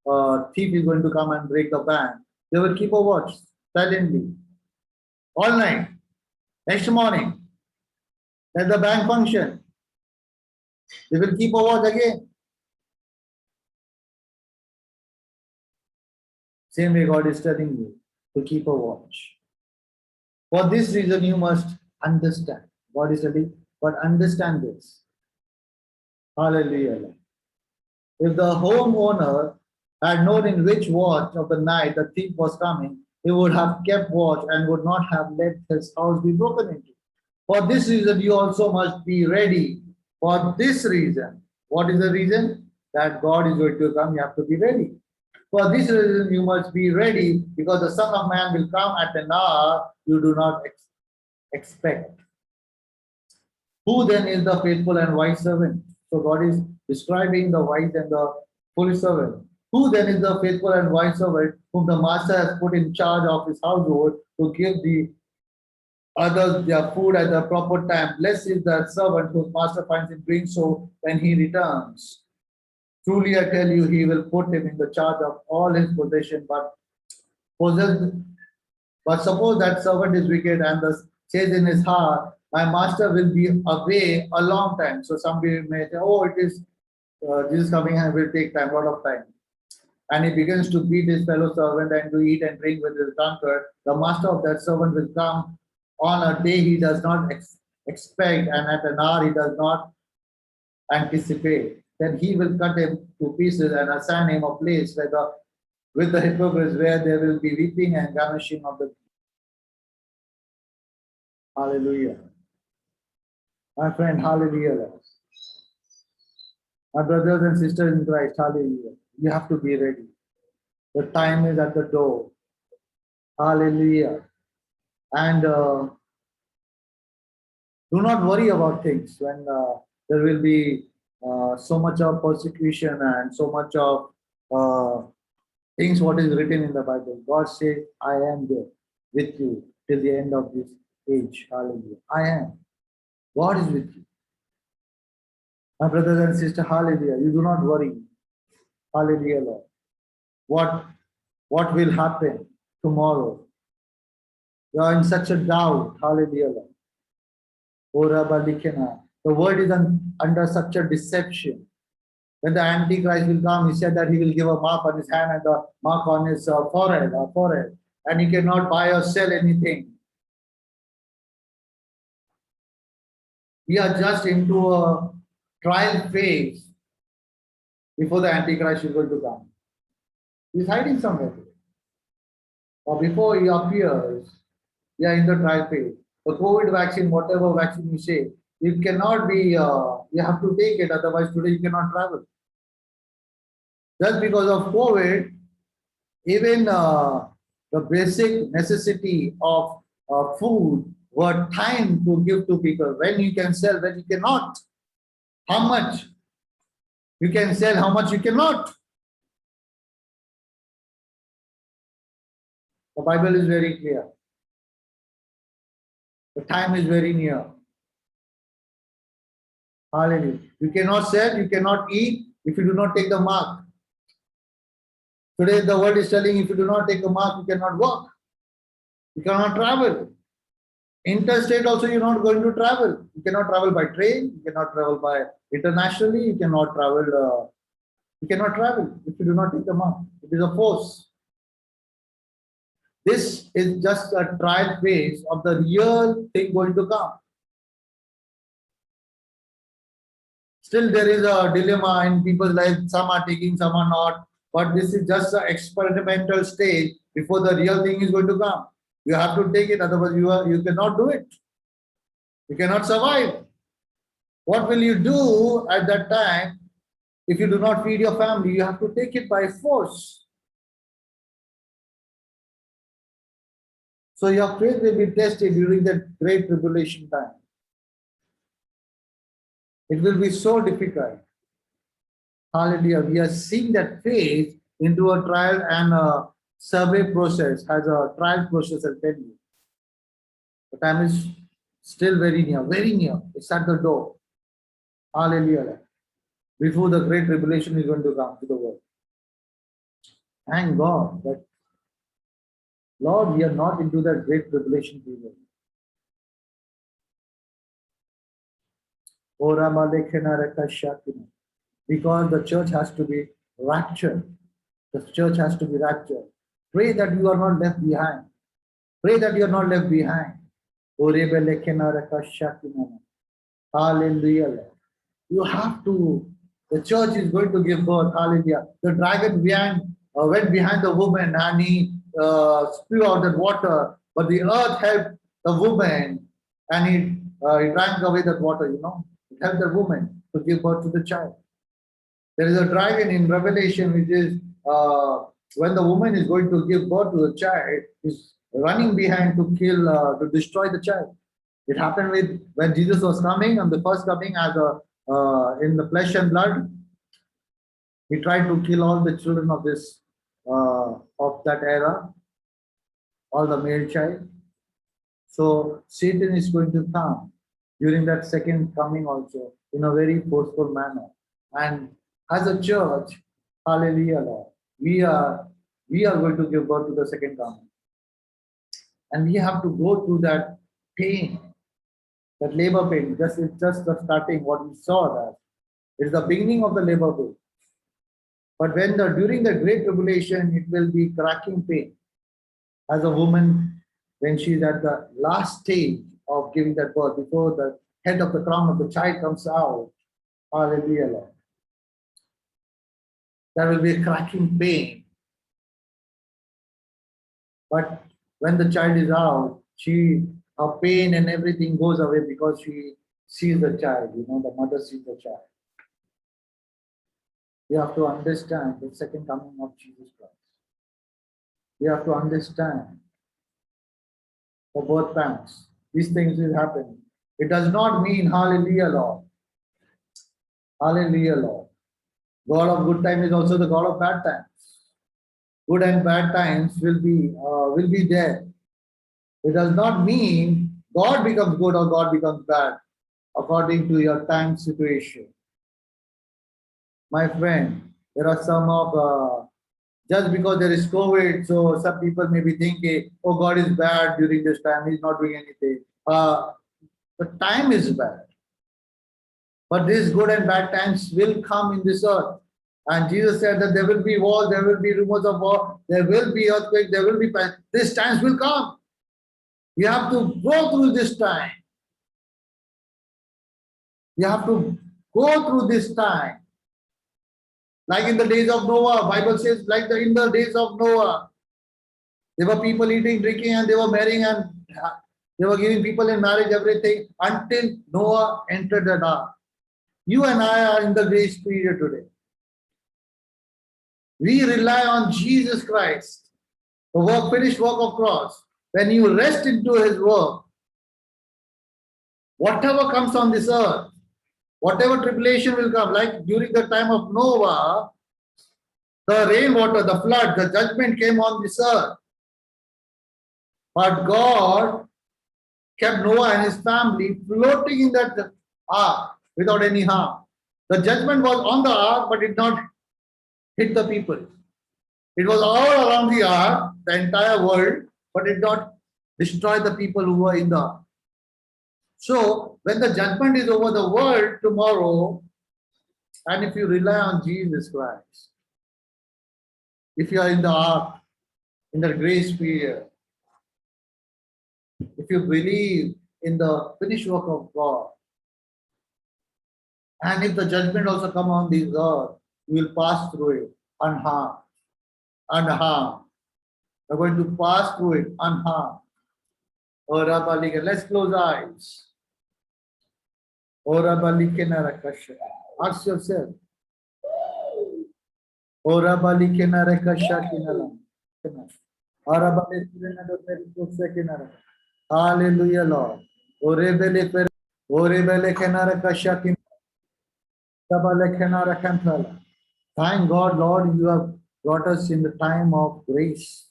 a thief is going to come and break the bank. They will keep a watch silently all night. Next morning, let the bank function. They will keep a watch again. Same way God is telling you to keep a watch. For this reason, you must understand. God is telling, but understand this. Hallelujah. If the homeowner had known in which watch of the night the thief was coming, he would have kept watch and would not have let his house be broken into. For this reason, you also must be ready. For this reason, what is the reason? That God is going to come, you have to be ready. For this reason, you must be ready because the Son of Man will come at an hour you do not expect. Who then is the faithful and wise servant? So God is describing the wise and the foolish servant. Who then is the faithful and wise servant whom the master has put in charge of his household to give the others their food at the proper time? Blessed is that servant whose master finds him doing so when he returns. Truly I tell you, he will put him in the charge of all his possession, but suppose that servant is wicked and says in his heart, my master will be away a long time. So somebody may say, oh, it is Jesus coming and will take time, a lot of time. And he begins to beat his fellow servant and to eat and drink with his drunkard. The master of that servant will come on a day he does not expect and at an hour he does not anticipate. Then he will cut him to pieces and assign him a place with the hypocrites where there will be weeping and gnashing of the Hallelujah. My friend, hallelujah. My brothers and sisters in Christ, hallelujah. You have to be ready. The time is at the door. Hallelujah. And do not worry about things when there will be so much of persecution and so much of uh, things what is written in the Bible. God says, I am there with you till the end of this age. Hallelujah. I am. God is with you. My brothers and sisters, hallelujah. You do not worry. Hallelujah, Lord. What will happen tomorrow? You are in such a doubt. Hallelujah, Lord. The world is under such a deception. When the Antichrist will come, he said that he will give a mark on his hand and a mark on his forehead, and he cannot buy or sell anything. We are just into a trial phase before the Antichrist is going to come. He's hiding somewhere. Or before he appears, we are in the trial phase. The COVID vaccine, whatever vaccine you say, it cannot be, you have to take it, otherwise today you cannot travel. Just because of COVID, even the basic necessity of food were time to give to people. When you can sell, when you cannot. How much you can sell, how much you cannot. The Bible is very clear. The time is very near. Hallelujah. You cannot sell, you cannot eat if you do not take the mark. Today the world is telling if you do not take the mark, you cannot walk. You cannot travel. Interstate also you're not going to travel. You cannot travel by train, you cannot travel by internationally, you cannot travel if you do not take the mark. It is a force. This is just a trial phase of the real thing going to come. Still there is a dilemma in people's life, some are taking, some are not. But this is just an experimental stage before the real thing is going to come. You have to take it, otherwise you cannot do it. You cannot survive. What will you do at that time if you do not feed your family? You have to take it by force. So your faith will be tested during the great tribulation time. It will be so difficult. Hallelujah. We are seeing that phase into a trial and a survey process, has a trial process, I'll tell you. The time is still very near, very near. It's at the door. Hallelujah. Before the great tribulation is going to come to the world. Thank God that, Lord, we are not into that great tribulation period. Because the church has to be raptured. The church has to be raptured. Pray that you are not left behind. Pray that you are not left behind. Hallelujah. You have to, the church is going to give birth. Hallelujah. The dragon went behind the woman and he spewed out that water, but the earth helped the woman and he drank away that water, It helped the woman to give birth to the child. There is a dragon in Revelation, which is when the woman is going to give birth to the child, is running behind to kill, to destroy the child. It happened with when Jesus was coming, on the first coming as in the flesh and blood. He tried to kill all the children of that era, all the male child. So Satan is going to come during that second coming also in a very forceful manner. And as a church, hallelujah, Lord, we are going to give birth to the second coming. And we have to go through that pain, that labor pain. It's just the starting, what we saw that. It's the beginning of the labor pain. But during the great tribulation, it will be cracking pain. As a woman, when she's at the last stage of giving that birth, before the head of the crown of the child comes out, hallelujah, Lord. There will be a cracking pain. But when the child is out, she her pain and everything goes away because she sees the child, the mother sees the child. We have to understand the second coming of Jesus Christ. We have to understand the birth pangs. These things will happen. It does not mean hallelujah, Lord. Hallelujah, Lord. God of good time is also the God of bad times. Good and bad times will be there. It does not mean God becomes good or God becomes bad according to your time situation. My friend, there are some of just because there is COVID, so some people may be thinking, oh, God is bad during this time, He's not doing anything. The time is bad. But these good and bad times will come in this earth. And Jesus said that there will be wars, there will be rumors of war, there will be earthquake, there will be pain. These times will come. You have to go through this time. You have to go through this time. Like in the days of Noah, Bible says, in the days of Noah, there were people eating, drinking, and they were marrying, and they were giving people in marriage everything until Noah entered the ark. You and I are in the grace period today. We rely on Jesus Christ, the finished work of cross. When you rest into His work, whatever comes on this earth, whatever tribulation will come, like during the time of Noah, the rainwater, the flood, the judgment came on this earth. But God kept Noah and his family floating in that ark without any harm. The judgment was on the ark, but it did not hit the people. It was all around the ark, the entire world, but it did not destroy the people who were in the ark. So, when the judgment is over the world tomorrow, and if you rely on Jesus Christ, if you are in the ark, in the grace period, if you believe in the finished work of God, and if the judgment also come on this earth, you will pass through it unharmed. Unharmed. You're going to pass through it unharmed. Let's close our eyes. Ask yourself. Hallelujah, Lord. Thank God, Lord, you have brought us in the time of grace.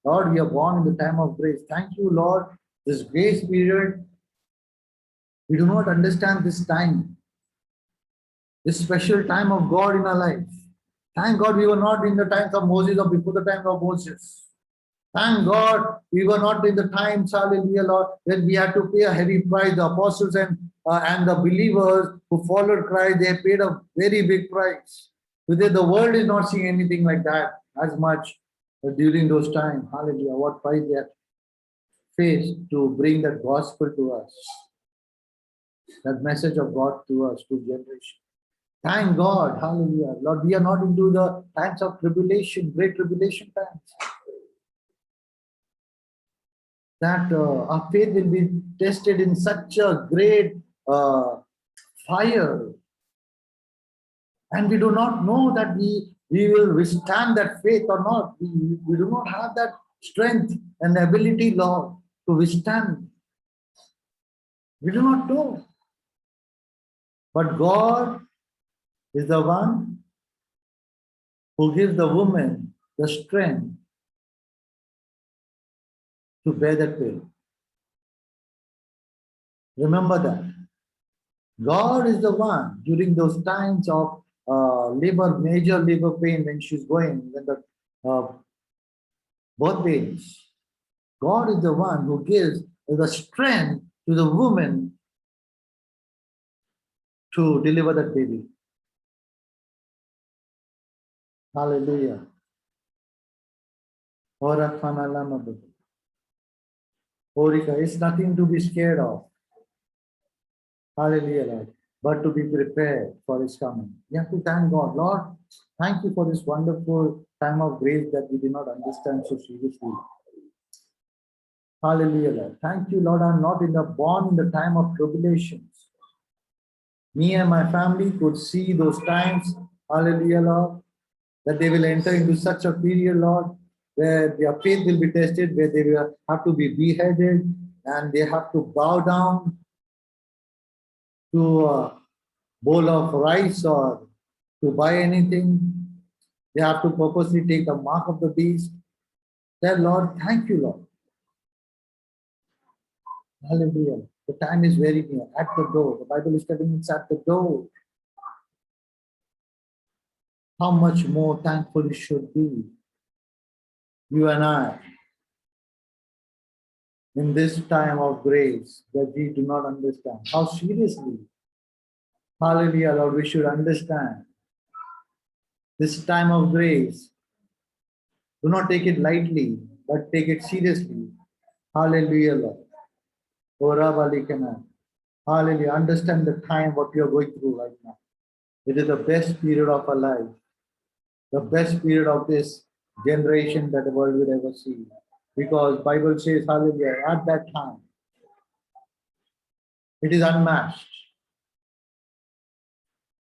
Lord, we are born in the time of grace. Thank you, Lord. This grace period, we do not understand this time, this special time of God in our life. Thank God we were not in the times of Moses or before the time of Moses. Thank God we were not in the times, hallelujah, Lord, when we had to pay a heavy price. The apostles and the believers who followed Christ, they paid a very big price. Today, the world is not seeing anything like that as much during those times. Hallelujah. What price they have faced to bring that gospel to us, that message of God to us, to generation. Thank God. Hallelujah. Lord, we are not into the times of tribulation, great tribulation times. That our faith will be tested in such a great fire. And we do not know that we will withstand that faith or not. We do not have that strength and ability, Lord, to withstand. We do not know. But God is the one who gives the woman the strength to bear that pain. Remember that. God is the one during those times of major labor pain when she's going, when the birth pains. God is the one who gives the strength to the woman to deliver that baby. Hallelujah. It's nothing to be scared of. Hallelujah, Lord. But to be prepared for His coming. You have to thank God. Lord, thank you for this wonderful time of grace that we did not understand so seriously. Hallelujah, Lord. Thank you, Lord. I'm not born in the time of tribulations. Me and my family could see those times, hallelujah, Lord, that they will enter into such a period, Lord, where their faith will be tested, where they will have to be beheaded and they have to bow down to a bowl of rice or to buy anything. They have to purposely take the mark of the beast. Then, Lord, thank you, Lord. Hallelujah. The time is very near, at the door. The Bible is telling it's at the door. How much more thankful it should be, you and I, in this time of grace that we do not understand. How seriously, hallelujah, Lord, we should understand this time of grace. Do not take it lightly, but take it seriously. Hallelujah, Lord. Ora balikana. Hallelujah. Understand the time what you are going through right now. It is the best period of our life, the best period of this generation that the world will ever see. Because Bible says, hallelujah, at that time, it is unmatched.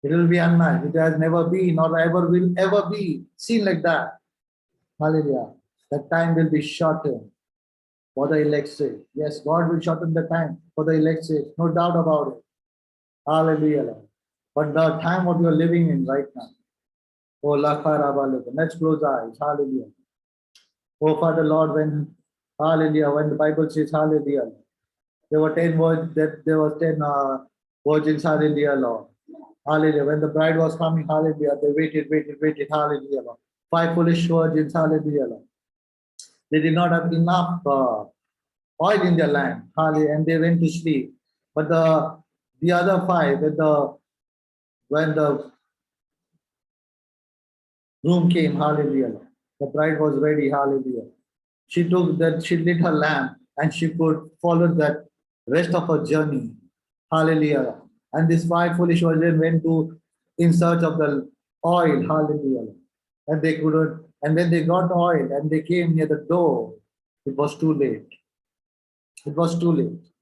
It will be unmatched. It has never been or ever will ever be seen like that. Hallelujah. The time will be shortened for the elect sake. Yes, God will shorten the time for the elect sake. No doubt about it. Hallelujah. But the time what you are living in right now. Oh, let's close our eyes. Hallelujah. Oh, Father Lord, hallelujah, when the Bible says hallelujah, there were 10 words that there was 10 virgins, hallelujah, Lord. Hallelujah. When the bride was coming, hallelujah, they waited, hallelujah, Lord. 5 foolish virgins, hallelujah, Lord. They did not have enough oil in their lamp, hallelujah, and they went to sleep. But the other 5, when the groom came, hallelujah, Lord, the bride was ready, hallelujah. She lit her lamp and she could follow that rest of her journey. Hallelujah. And these 5 foolish virgins went to in search of the oil. Hallelujah. And they couldn't, and when they got the oil and they came near the door, it was too late. It was too late.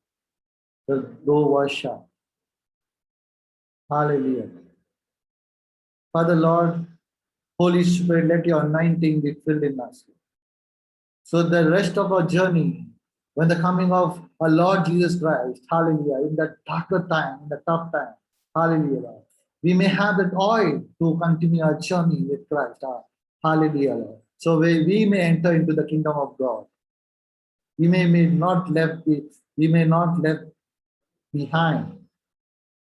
The door was shut. Hallelujah. Father Lord, Holy Spirit, let your anointing be filled in us. So the rest of our journey, when the coming of our Lord Jesus Christ, hallelujah, in that darker time, in the tough time, hallelujah, Lord, we may have that oil to continue our journey with Christ, hallelujah, Lord. So we may enter into the kingdom of God. We may not left behind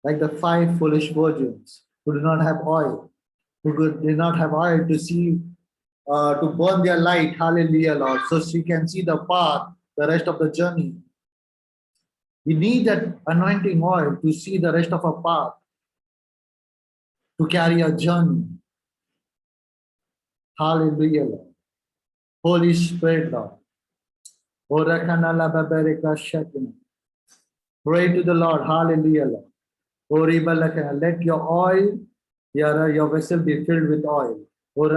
like the 5 foolish virgins who did not have oil, did not have oil to see to burn their light, hallelujah, Lord, so she can see the path, the rest of the journey. We need that anointing oil to see the rest of our path, to carry a journey. Hallelujah, Lord. Holy Spirit, Lord. Pray to the Lord, hallelujah, Lord. Let your oil, your vessel be filled with oil. To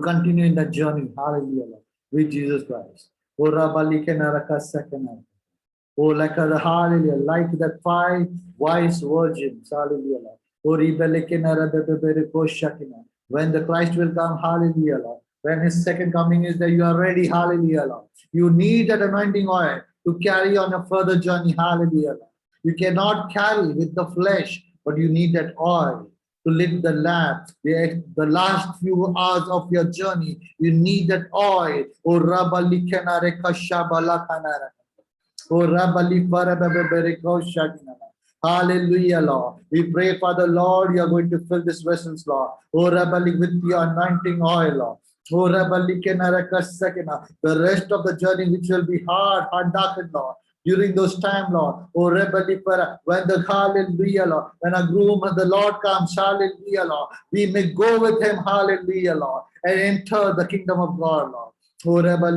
continue in the journey, hallelujah, Lord, with Jesus Christ. Oh, like a hallelujah, like the 5 wise virgins, hallelujah, Lord. When the Christ will come, hallelujah, Lord. When his second coming is that you are ready, hallelujah, Lord. You need that anointing oil to carry on a further journey, hallelujah, Lord. You cannot carry with the flesh, but you need that oil to lit the lamp. The last few hours of your journey, you need that oil. Hallelujah, Lord. We pray, Father, Lord, you are going to fill this vessels, Lord. Oh, Rabali, with your anointing oil, Lord. Oh, Rabali, the rest of the journey, which will be hard, darkened, Lord. During those time, Lord, oh Rebbe, when the hallelujah, Lord, when a groom of the Lord comes, hallelujah, Lord, we may go with him, hallelujah, Lord, and enter the kingdom of God, Lord. Oh Rebbe,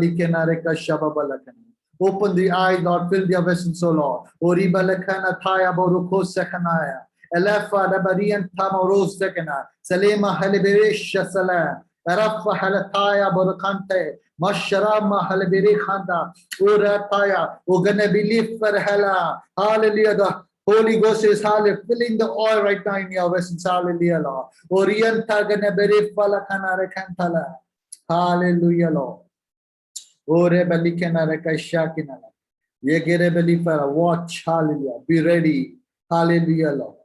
open the eyes, Lord, fill their vessels, O Lord. Oh Riba Lekana Thaya Boruko Sekanaya. Elefa Rabarian Tamaros Sekana. Salema Haliberesh Salam. Parafa halataya borokante. Masharama halabiri khanda. Urataya. We're gonna believe for hella. Hallelujah. The Holy Ghost is hallelujah. Filling the oil right now in your vessels. Hallelujah, Lord. Orienta gonna beri fala kana rekantala. Hallelujah, Lord. Ore balikena rekashakina. Yegere belifera. Watch. Hallelujah. Be ready. Hallelujah, Lord.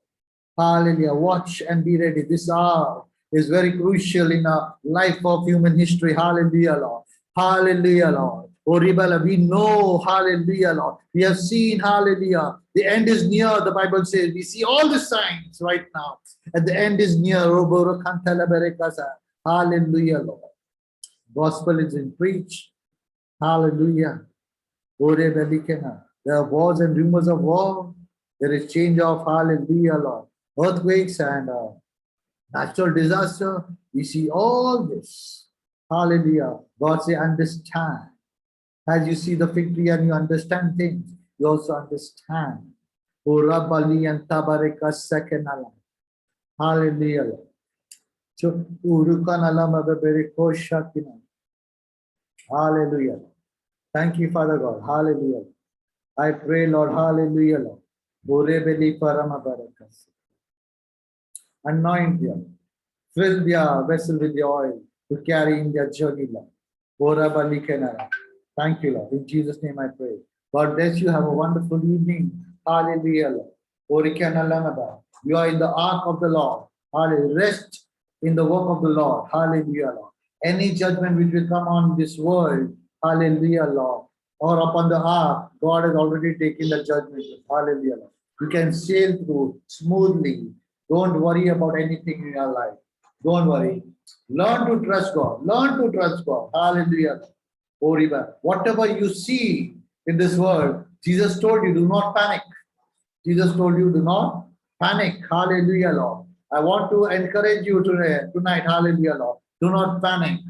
Hallelujah. Watch and be ready. This hour is very crucial in our life of human history. Hallelujah, Lord. Hallelujah, Lord. Oh, Ribala, we know, hallelujah, Lord. We have seen, hallelujah. The end is near, the Bible says. We see all the signs right now. And the end is near. Hallelujah, Lord. Gospel is in preach. Hallelujah. There are wars and rumors of war. There is change of hallelujah, Lord. Earthquakes and natural disaster. We see all this. Hallelujah. God say, understand. As you see the fig tree and you understand things, you also understand. Hallelujah. Hallelujah. Thank you, Father God. Hallelujah. I pray, Lord, hallelujah, Lord. Anoint them. Fill their vessel with the oil to carry in their journey, Lord. Thank you, Lord. In Jesus' name I pray. God bless you. Have a wonderful evening. Hallelujah, Lord. You are in the ark of the Lord. Hallelujah. Rest in the work of the Lord. Hallelujah, Lord. Any judgment which will come on this world, hallelujah, Lord, or upon the ark, God has already taken the judgment. Hallelujah, Lord. You can sail through smoothly. Don't worry about anything in your life. Don't worry. Learn to trust God. Learn to trust God. Hallelujah. Whatever you see in this world, Jesus told you, do not panic. Jesus told you, do not panic. Hallelujah, Lord. I want to encourage you tonight. Hallelujah, Lord. Do not panic.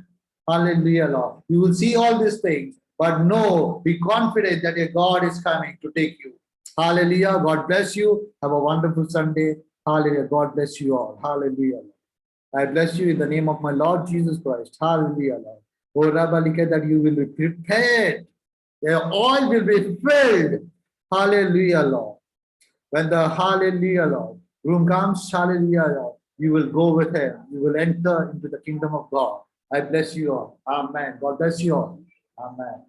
Hallelujah, Lord. You will see all these things, but know, be confident that your God is coming to take you. Hallelujah. God bless you. Have a wonderful Sunday. Hallelujah. God bless you all. Hallelujah. I bless you in the name of my Lord Jesus Christ. Hallelujah, Lord. Oh, Rabbalika, that you will be prepared. The oil will be filled. Hallelujah, Lord. When the hallelujah, Lord, room comes, hallelujah, Lord, you will go with him. You will enter into the kingdom of God. I bless you all. Amen. God bless you all. Amen.